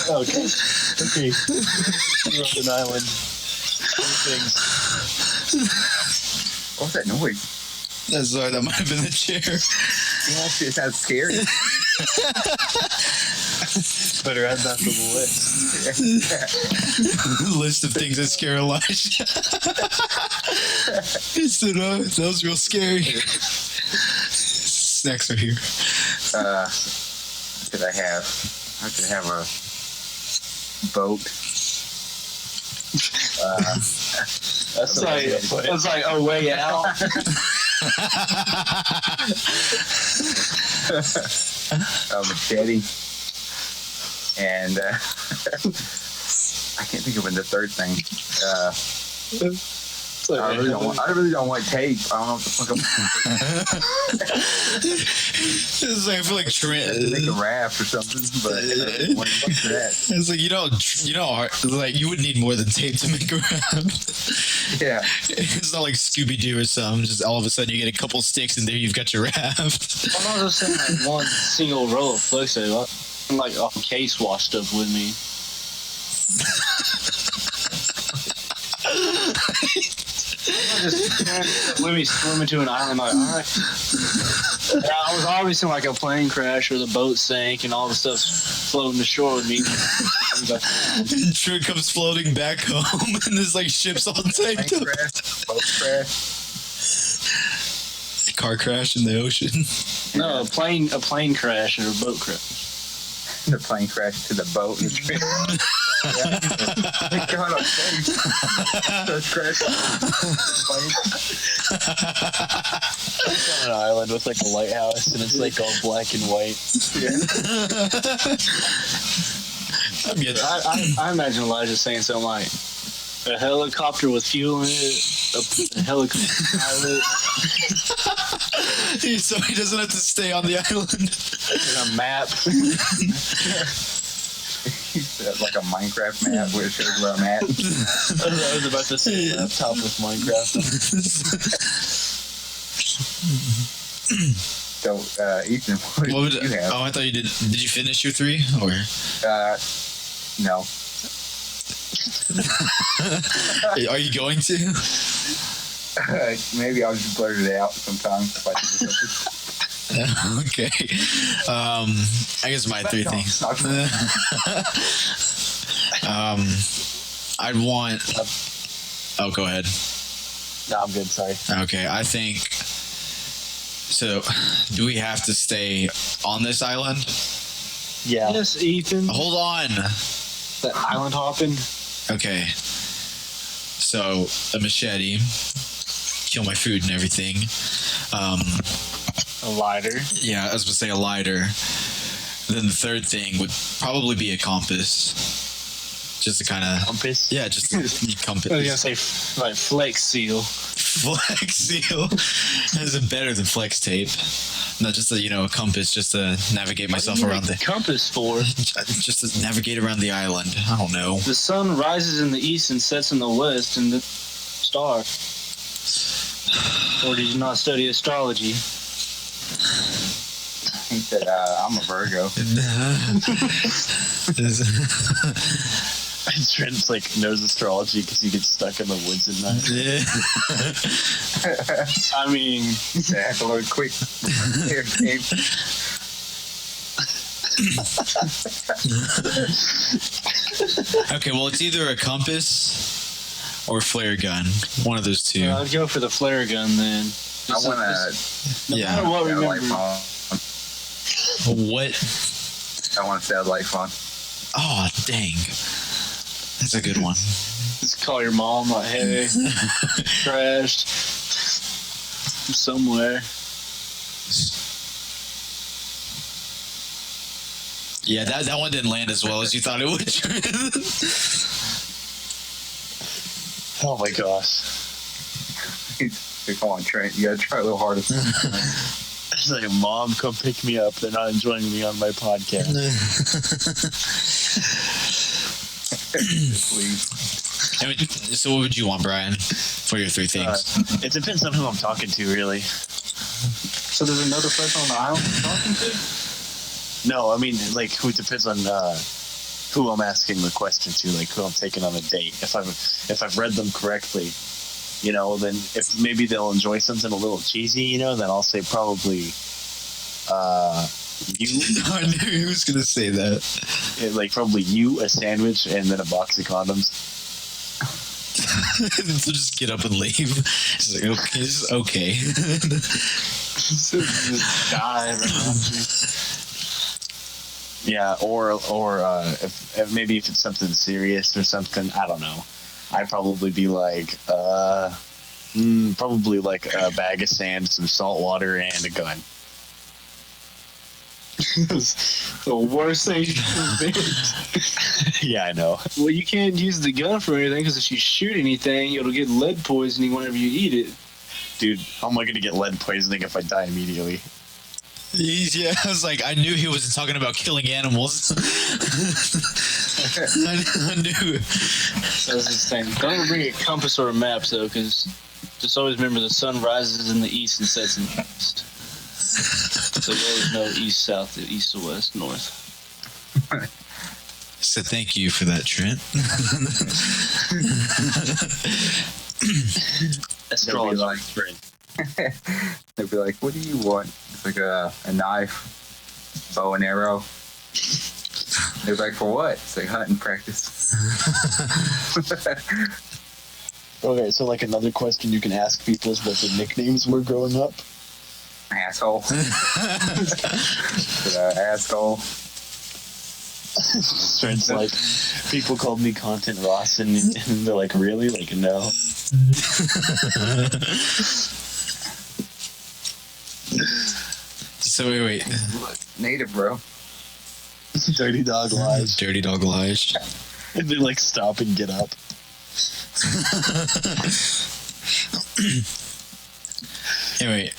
Okay. You're on an island. Three things. What was that noise? That's sorry, that might have been the chair. Yeah, shit sounds scary. Better add that to the list. List of things that scare Elijah. He said, "Oh, that was real scary." Snacks are here. What could I have? I could have a boat. That's It's like a way out. A machete. And I can't think of the third thing. I really don't want tape. I don't know what the fuck I'm It's like, I feel like make a raft or something, but what the fuck's that? it's like you like you would need more than tape to make a raft. Yeah. It's not like Scooby Doo or something. Just all of a sudden you get a couple sticks and there you've got your raft. I'm not just saying like one single roll of flex tape. I'm like a case washed up with me. Just with me swimming to an island, like, all right. Yeah, I was obviously like a plane crash or the boat sank and all the stuff's floating ashore with me. And Trent comes floating back home and there's like ships all taped Plane up. crash, boat crash. Car crash in the ocean. No, a plane crash or a boat crash. The plane crashed to the boat and Thank God I'm safe. Just crashed. on an island with like a lighthouse, and it's like all black and white. I imagine Elijah saying something like, a helicopter with fuel in it, a helicopter pilot, So he doesn't have to stay on the island. and a map. Like a Minecraft map where it shows where I'm at. I was about to say laptop with Minecraft. So, Ethan, what What would, did you have? oh, I thought you did. Did you finish your 3? Or No. are you going to? Maybe I'll just blurt it out sometimes if I think of something. Okay. I guess my 3 things. I'd want. Oh, go ahead. No, I'm good. Sorry. Okay, I think. So, do we have to stay on this island? Yeah. Yes, Ethan. Hold on. That island hopping. Okay. So, a machete. Kill my food and everything. A lighter. Yeah, I was going to say a lighter. Then the third thing would probably be a compass. Just to kind of. Compass. Yeah, just a compass. I was gonna say like Flex Seal. Flex seal. Is it better than flex tape? No, just a compass, just to navigate myself around the. Compass for. Just to navigate around the island. I don't know. The sun rises in the east and sets in the west, and the star. Or did you not study astrology? He said, I'm a Virgo. Trent's like knows astrology because he gets stuck in the woods at night. I mean, I have to learn quick. Here, Dave. Okay, well, it's either a compass or a flare gun. One of those two. I'd go for the flare gun then. I want to Yeah. What satellite remember? phone. What? I want a satellite phone. Oh, dang. That's a good one. Just call your mom like, hey, crashed. I'm somewhere. Yeah, that one didn't land as well as you thought it would. Oh my gosh. Come on, Trent. You gotta try a little harder. It's like, Mom, come pick me up. They're not enjoying me on my podcast. Please. I mean, so what would you want, Brian, for your three things? It depends on who I'm talking to, really. So there's another person on the island you're talking to? No, I mean, like, who depends on who I'm asking the question to, like who I'm taking on a date. If I've read them correctly, you know, then if maybe they'll enjoy something a little cheesy, you know, then I'll say probably you. I knew he was gonna say that. Yeah, like probably you, a sandwich, and then a box of condoms. So just get up and leave. It's like, okay, it's okay. Just die right after. Yeah, or if maybe if it's something serious or something, I don't know. I'd probably be like, probably like a bag of sand, some salt water, and a gun. The worst thing you can do. Yeah, I know. Well, you can't use the gun for anything because if you shoot anything, it'll get lead poisoning whenever you eat it. Dude, how am I gonna get lead poisoning if I die immediately? Yeah, I was like, I knew he wasn't talking about killing animals. I knew. That's the thing. Don't ever bring a compass or a map, though, because just always remember the sun rises in the east and sets in the west. So you always know east, south, east to west, north. So thank you for that, Trent. Astrology, like- friend. They'd be like, what do you want? It's like a knife, bow and arrow. They're like, for what? It's like hunting practice. Okay, so like another question you can ask people is what their nicknames were growing up. Asshole. Asshole. Trent's like, people called me Content Ross, and they're like, really? Like, no. So wait. Native, bro. Dirty dog lies. Dirty dog lies. And they like stop and get up. Anyway,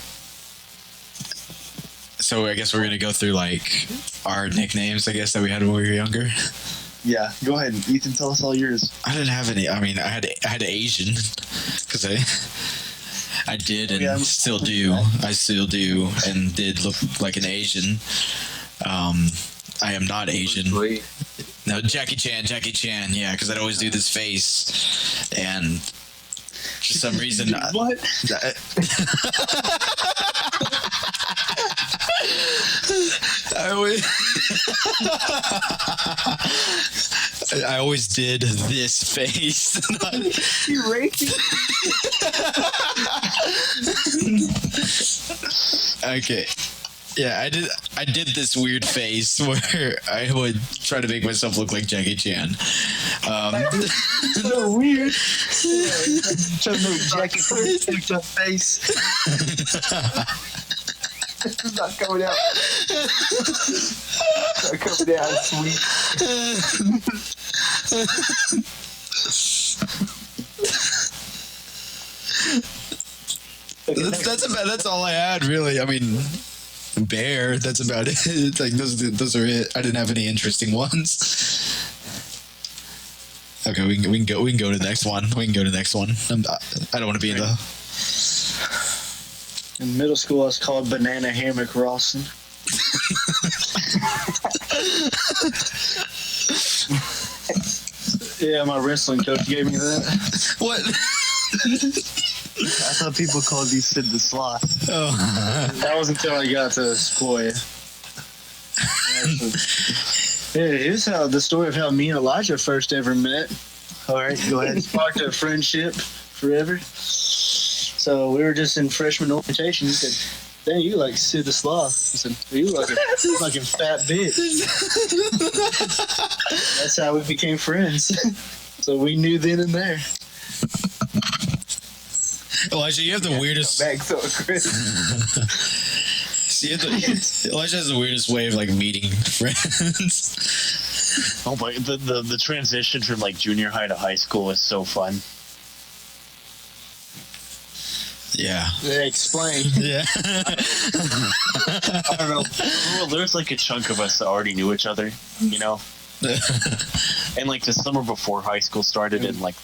so I guess we're gonna go through like our nicknames, I guess, that we had when we were younger. Yeah, go ahead, Ethan. Tell us all yours. I didn't have any. I mean, I had Asian because I did and Yeah, still do. I still do and did look like an Asian. I am not Asian. Sweet. No, Jackie Chan. Yeah, because I'd always do this face, and for some reason, What? I always, I always did this face. You racist? Okay. Yeah, I did this weird face where I would try to make myself look like Jackie Chan. So weird. Trying to make Jackie fix up face. It's not coming out. It's not coming out sweet. That's all I had, really. I mean, bear. That's about it. It's like those are it. I didn't have any interesting ones. Okay, we can go to the next one. We can go to the next one. I don't want to be in the. In middle school, I was called Banana Hammock Rawson. Yeah, my wrestling coach gave me that. What? I thought people called you Sid the Sloth. Oh. That was until I got to Sequoia. Yeah, here's how the story of how me and Elijah first ever met. All right, go ahead. It sparked a friendship forever. So we were just in freshman orientation. He said, "Dang, you like Sid the Sloth." I said, "You look like a fucking fat bitch." That's how we became friends. So we knew then and there. Elijah, you have the weirdest. Back so aggressive. See, Elijah has the weirdest way of like meeting friends. Oh my, the transition from like junior high to high school is so fun. Yeah. Explain. Yeah. I don't know. Well, there's like a chunk of us that already knew each other, you know? And like the summer before high school started and like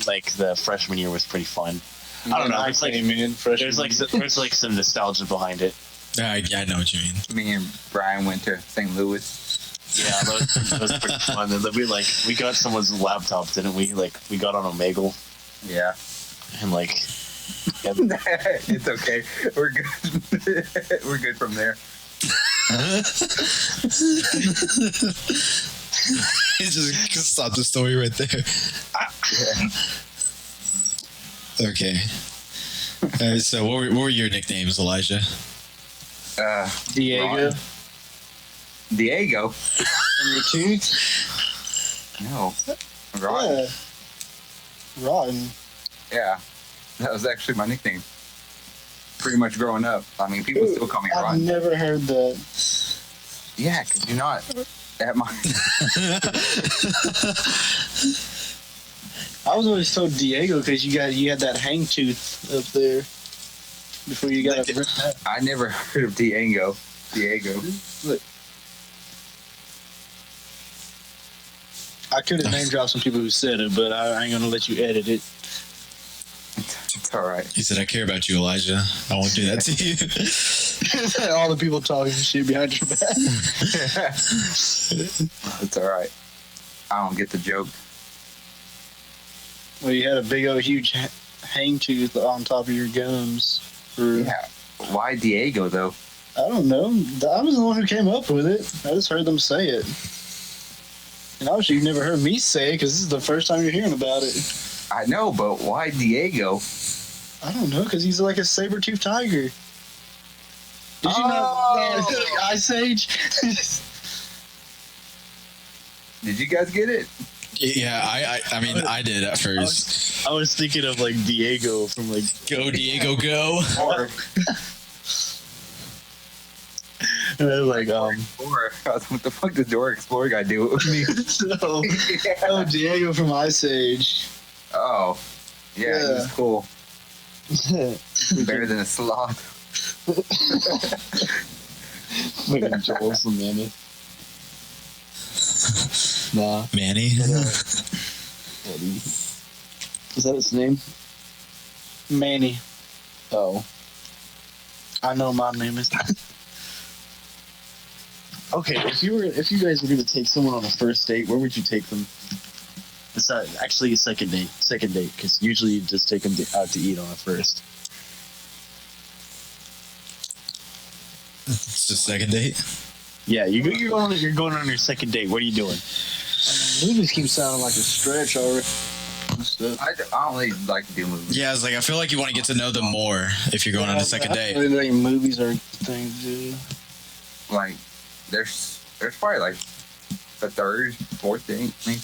like the freshman year was pretty fun. I don't know. It's like there's like some nostalgia behind it. I know what you mean. Me and Bryan went to St. Louis. Yeah, that was pretty fun. And then we got someone's laptop, didn't we? Like we got on Omegle Yeah. and like It's okay. We're good. We're good from there. Just stop the story right there. Okay. So what were your nicknames, Elijah? Diego. Diego? And your tooth? No. Rotten. Yeah. Rotten. Yeah. That was actually my nickname. Pretty much growing up. I mean, people still call me I've Rotten. never heard that. Yeah, because you're not at my... I was always told Diego because you had that hang tooth up there before you got it ripped out. I never heard of Diego. Look. I could have name dropped some people who said it, but I ain't gonna let you edit it. It's all right. He said, "I care about you, Elijah. I won't do that to you." All the people talking shit behind your back. It's all right. I don't get the joke. Well, you had a big old huge hang tooth on top of your gums. Yeah. Why Diego, though? I don't know. I was the one who came up with it. I just heard them say it. And obviously you've never heard me say it because this is the first time you're hearing about it. I know, but why Diego? I don't know, because he's like a saber-toothed tiger. Did you know Ice Age? Did you guys get it? Yeah, I mean, I did at first. I was thinking of like Diego from like Go, Diego, go. Or like what the fuck did Dora Explorer guy do with me? Oh, Diego from Ice Age. Oh, yeah, he was Yeah. cool. Better than a sloth. fucking Joel from Mammoth. Nah. Manny. Is that his name? Manny. Oh. I know my name is. Okay, if you guys were gonna take someone on a first date, where would you take them? It's not actually a second date, because usually you just take them out to eat on a first. It's the second date. Yeah, you're going on your second date. What are you doing? Movies keep sounding like a stretch already. I don't really like to do movies. Yeah, it's like I feel like you want to get to know them more if you're going on a second I date. don't really think movies are things to do. Like, there's probably like the third, fourth date, maybe.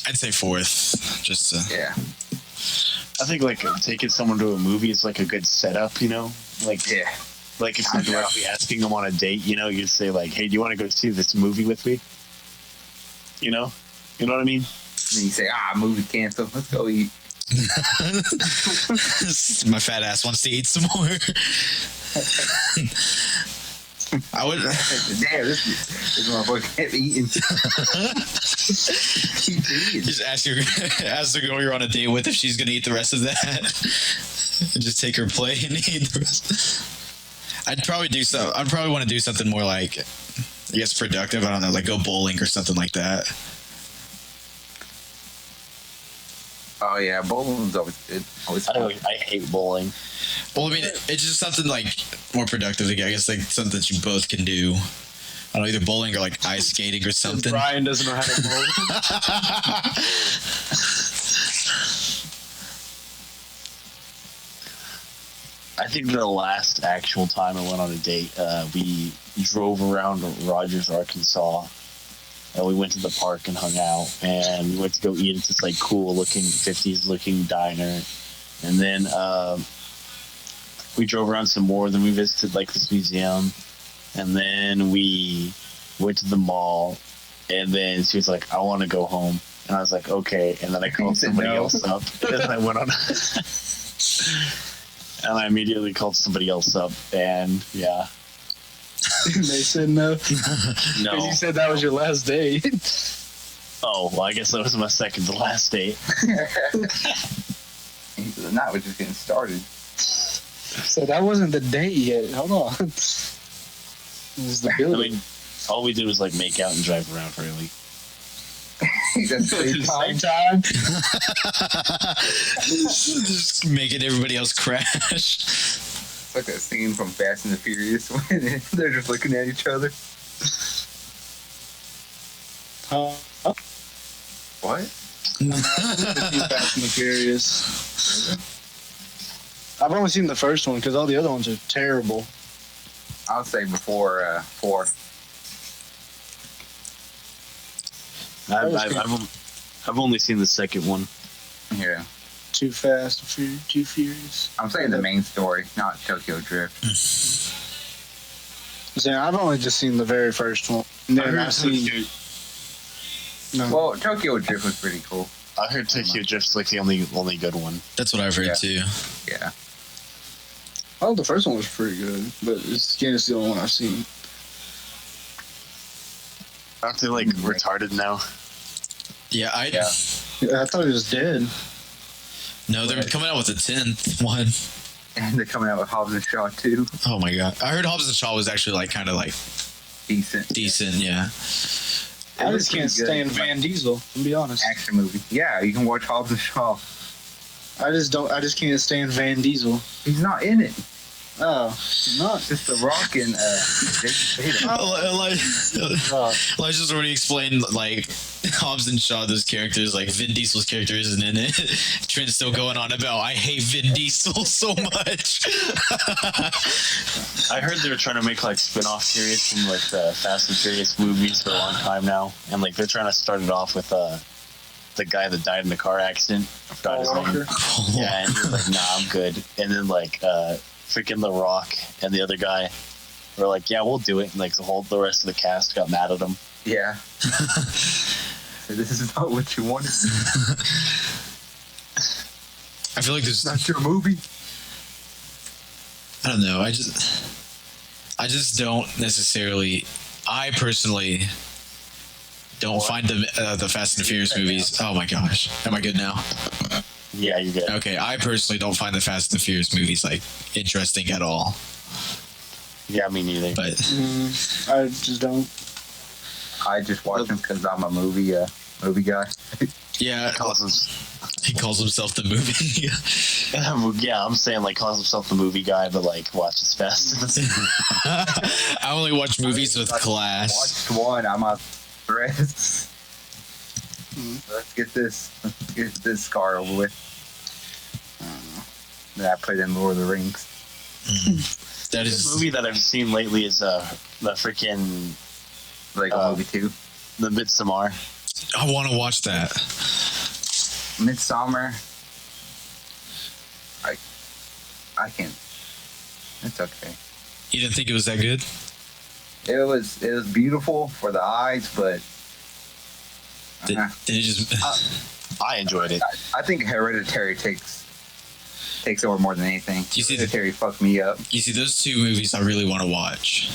I'd say fourth, just to. Yeah. I think like taking someone to a movie is like a good setup, you know? Like Yeah. like if you're directly asking them on a date, you know, you say like, "Hey, do you want to go see this movie with me?" You know what I mean? And you say, movie canceled. Let's go eat. My fat ass wants to eat some more. I would. Damn, this motherfucker kept eating. Keeps eating. Just ask the girl you're on a date with if she's gonna eat the rest of that. And just take her plate and eat the rest. I'd probably want to do something more like, I guess, productive. I don't know, like go bowling or something like that. Oh yeah, bowling's always good. Always I fun. hate bowling. Well, I mean, it's just something like more productive. I guess like something that you both can do. I don't know, either bowling or like ice skating or something. Bryan doesn't know how to bowl. I think the last actual time I went on a date, we drove around Rogers, Arkansas, and we went to the park and hung out, and we went to go eat at this like cool looking 50s looking diner, and then we drove around some more. Then we visited like this museum, and then we went to the mall, and then she was like, "I want to go home," and I was like, "Okay," and then I called said somebody no. else up, and then I went on. And I immediately called somebody else up, and yeah, They said no. no. You said that was your last date. Oh, well, I guess that was my second to last date. The night was just getting started. So that wasn't the date yet. Hold on. This is the I building. mean, all we did was like make out and drive around really. That's the Same time. Just making everybody else crash. It's like that scene from Fast and the Furious when they're just looking at each other. What? Fast and the Furious. I've only seen the first one because all the other ones are terrible. I'll say before 4. I've only seen the second one. Yeah. Too Fast, Too Furious. I'm saying the main story, not Tokyo Drift. So I've only just seen the very first one. And then I've seen. No. Well, Tokyo Drift was pretty cool. I heard Tokyo Drift's like the only good one. That's what I've heard Yeah. too. Yeah. Oh, the first one was pretty good, but it's the only one I've seen. Aren't they like retarded now? Yeah, Yeah. Yeah, I thought he was dead. No, they're coming out with a 10th one. And they're coming out with Hobbs and Shaw too. Oh my god. I heard Hobbs and Shaw was actually like kind of like Decent. decent, yeah. It I was just can't pretty good. stand Van Diesel, to be honest. Action movie. Yeah, you can watch Hobbs and Shaw. I just can't stand Van Diesel. He's not in it. Oh, not. It's just The Rock and Jason Statham. Elijah's already explained like Hobbs and Shaw, those characters, like Vin Diesel's character isn't in it. Trent's still going on about I hate Vin Diesel so much. I heard they were trying to make like spin-off series from like the Fast and Furious movies for a long time now, and like they're trying to start it off with the guy that died in the car accident. I forgot his name. Yeah, and he was like, "Nah, I'm good." And then like freaking The Rock and the other guy were like, "Yeah, we'll do it." And like the rest of the cast got mad at him. Yeah. So this is not what you wanted. I feel like there's Not your movie. I don't know. I just don't necessarily. I personally don't find the Fast and the Furious movies. Oh my gosh, am I good now? Yeah, you get. Okay, I personally don't find the Fast and the Furious movies like interesting at all. Yeah, me neither. But I just don't. I just watch them because I'm a movie guy. yeah, he calls himself the movie. Yeah, I'm saying like calls himself the movie guy, but like watches Fast. I only watch movies with class. Watched one. I'm on threads. Let's get this scar over with. Then I played in Lord of the Rings. That The is movie that I've seen lately is the freaking Lego Movie 2. the Midsommar. I want to watch that. Midsummer. I can't. It's okay. You didn't think it was that good? It was beautiful for the eyes, but Did it just? I enjoyed it. I think Hereditary takes over more than anything. You see the- Hereditary fucked me up. You see, those two movies I really want to watch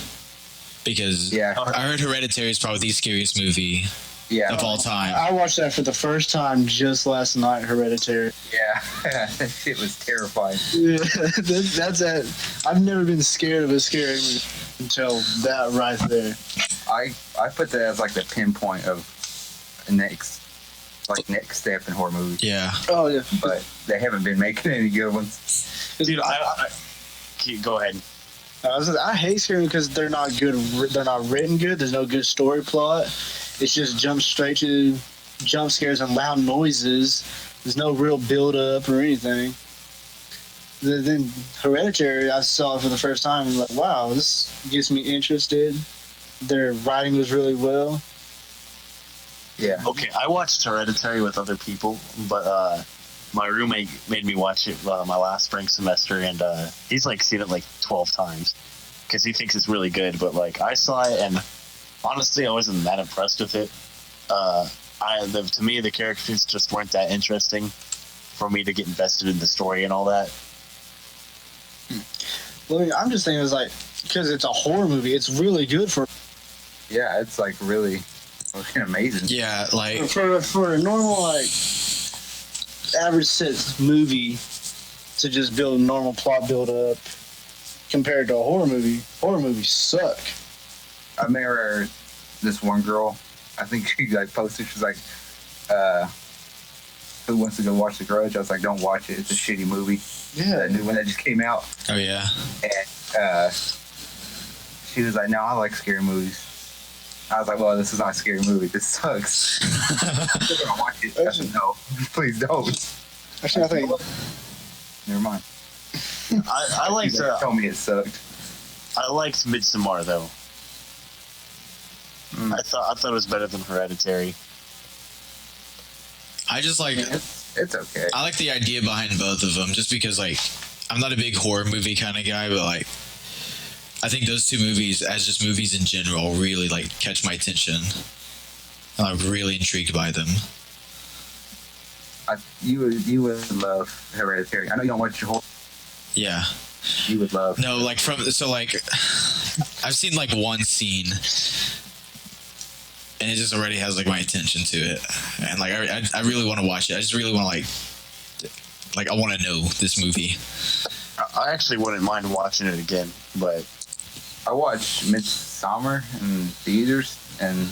because Yeah, I heard Hereditary is probably the scariest movie yeah, of all time. I watched that for the first time just last night. Hereditary. yeah. That shit was terrifying. Yeah, that's it. I've never been scared of a scary movie until that right there. I put that as like the pinpoint of next step in horror movies. Yeah, Oh yeah, But they haven't been making any good ones. Dude, go ahead. I hate scary because they're not good. They're not written good. There's no good story plot. It's just jump straight to jump scares and loud noises. There's no real build up or anything. Then Hereditary, I saw it for the first time and like, wow, this gets me interested. Their writing was really well. Yeah. Okay, I watched Hereditary with other people, but my roommate made me watch it my last spring semester, and he's like seen it like 12 times because he thinks it's really good. But like I saw it, and honestly, I wasn't that impressed with it. To me, the characters just weren't that interesting for me to get invested in the story and all that. Well, I mean, I'm just thinking it's like because it's a horror movie, it's really good for. Yeah, it's like really Fucking amazing. Yeah, like For a normal like average set movie to just build a normal plot build up compared to a horror movies suck. I remember this one girl. I think she like posted. She's like, "Who wants to go watch The Grudge?" I was like, "Don't watch it. It's a shitty movie." Yeah. That new one that just came out. oh yeah. And she was like, "No, I like scary movies." I was like, "Well, this is not a scary movie. This sucks." I'm still gonna watch it. I said, "No, please don't." Actually, I think Never mind. I liked She told me it sucked. I liked Midsommar though. I thought it was better than Hereditary. I just like It's okay. I like the idea behind both of them, just because like I'm not a big horror movie kind of guy, but like I think those two movies, as just movies in general, really like catch my attention. I'm really intrigued by them. You would love Hereditary. I know you don't watch your whole. Yeah. You would love. No, like I've seen like one scene, and it just already has like my attention to it, and like I really want to watch it. I just really want to like I want to know this movie. I actually wouldn't mind watching it again, but I watched Midsommar in theaters, and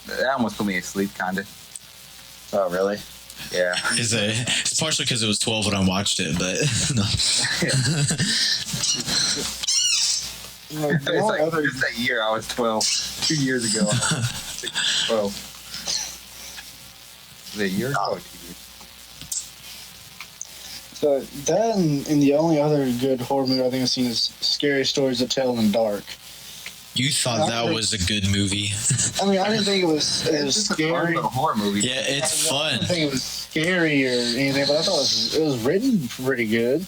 that almost put me asleep, kind of. oh really? Yeah. It's partially because it was 12 when I watched it, but no. like, It's like just that year I was 12. 2 years ago I was 12. Was it a year ago or 2 years? so that and the only other good horror movie I think I've seen is Scary Stories to Tell in the Dark. You thought that was a good movie? I mean, I didn't think it was It's just a fun scary. little horror movie. Yeah, it's I fun. didn't think it was scary or anything, but I thought it was written pretty good.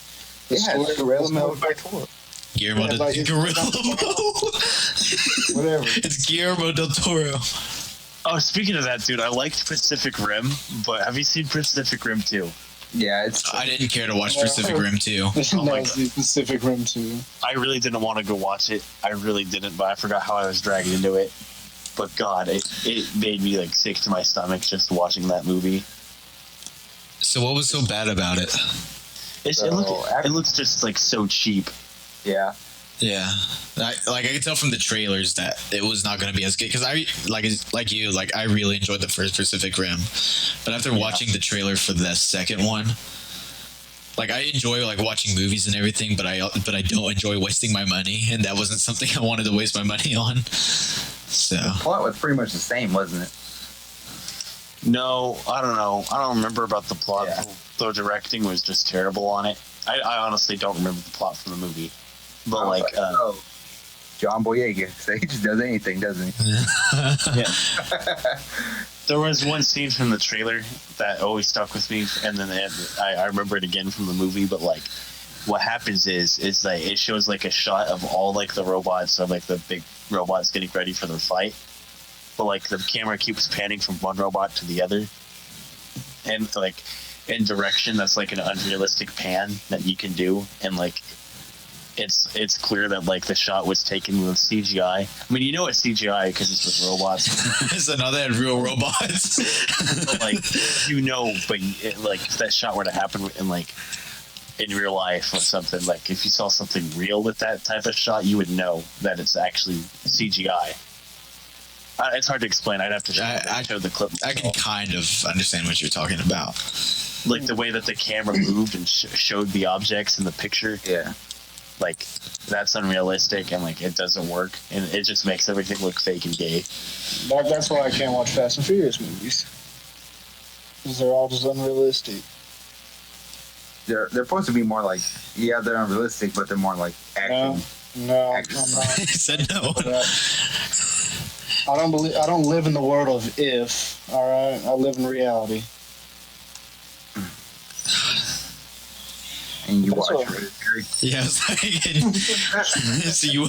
The Yeah, it's Guillermo del Toro. Guillermo Yeah, del like, Whatever. It's Guillermo del Toro. Oh, speaking of that, dude, I liked Pacific Rim, but have you seen Pacific Rim 2? Yeah, it's. I didn't care to watch Pacific Rim 2. Oh my the Pacific Rim 2. I really didn't want to go watch it. I really didn't, but I forgot how I was dragged into it. But God, it made me like sick to my stomach just watching that movie. So what was so bad about it? It looks just like so cheap. Yeah. Yeah, I could tell from the trailers that it was not going to be as good, because I I really enjoyed the first Pacific Rim, but after watching the trailer for the second one, like I enjoy like watching movies and everything, but I don't enjoy wasting my money, and that wasn't something I wanted to waste my money on. So The plot was pretty much the same, wasn't it? No, I don't know. I don't remember about the plot. Yeah. The directing was just terrible on it. I honestly don't remember the plot from the movie. But I was like, oh, John Boyega. So he just does anything, doesn't he? yeah. There was one scene from the trailer that always stuck with me, and then I remember it again from the movie. But like, what happens is like it shows like a shot of all like the robots, or like the big robots getting ready for their fight. But like the camera keeps panning from one robot to the other, and like in direction that's like an unrealistic pan that you can do, and like it's clear that like the shot was taken with CGI. I mean, you know it's CGI because it's with robots. so now they had real robots. But like but like if that shot were to happen in like in real life or something, like if you saw something real with that type of shot, you would know that it's actually CGI. It's hard to explain. I'd have to show the clip. I can kind of understand what you're talking about. Like the way that the camera moved and showed the objects in the picture. Yeah. Like that's unrealistic, and like it doesn't work, and it just makes everything look fake and gay. That's why I can't watch Fast and Furious movies. Because they're all just unrealistic. They're supposed to be more like, yeah, they're unrealistic, but they're more like action. No, I'm Action. not. He said no. I don't live in the world of if. All right, I live in reality. And you That's watch what- Hereditary. Yeah, I was like, so you.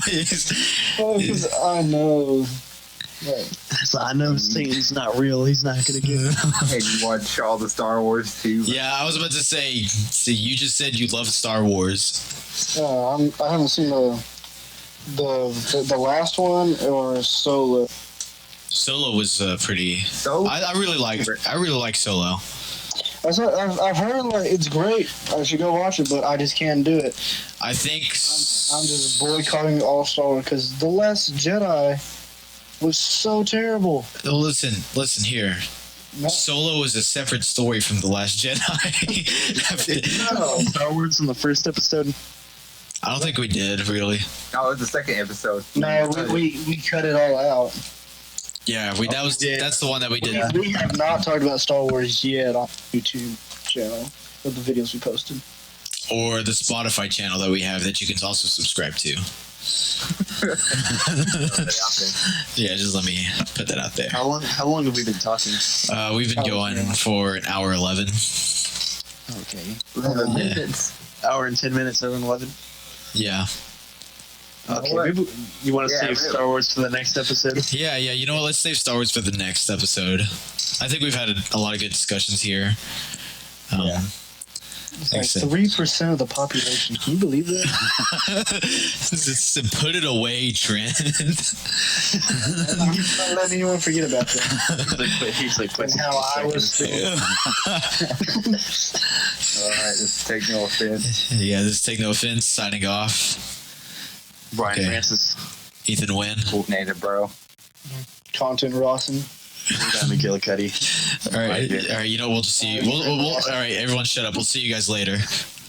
Well, because I know. Right. So I know Satan's not real. He's not gonna get it. And you watch all the Star Wars too. Yeah, I was about to say. So you just said you love Star Wars. I haven't seen the last one or Solo. Solo was pretty. So I really like Solo. I've heard like it's great. I should go watch it, but I just can't do it. I think I'm just boycotting all Star Wars because The Last Jedi was so terrible. listen here. No. Solo is a separate story from The Last Jedi. No. Star Wars in the first episode. I don't think we did really. no, it's the second episode. No, we cut it all out. Yeah, that's the one that we did. We have not talked about Star Wars yet on YouTube channel with the videos we posted. Or the Spotify channel that we have that you can also subscribe to. Yeah, just let me put that out there. How long have we been talking? We've been going for an hour 11. Okay. 11 Yeah. minutes. Hour and 10 minutes, 11. Yeah. Okay. What? Maybe you want to Yeah, save really. Star Wars for the next episode? Yeah. You know what? Let's save Star Wars for the next episode. I think we've had a lot of good discussions here. Yeah. It's like Makes sense. 3% of the population. Can you believe that? It's a put it away trend. I'm not letting anyone forget about that. He's like, And how I was feeling. All right, let's take no offense. Yeah, this is Take No Offense, signing off. Bryan Okay. Francis. Ethan Wynn. Native, bro. Content Rawson. CoolGuyMagilicudi. All right, you know, we'll just see you. All right, everyone shut up. We'll see you guys later.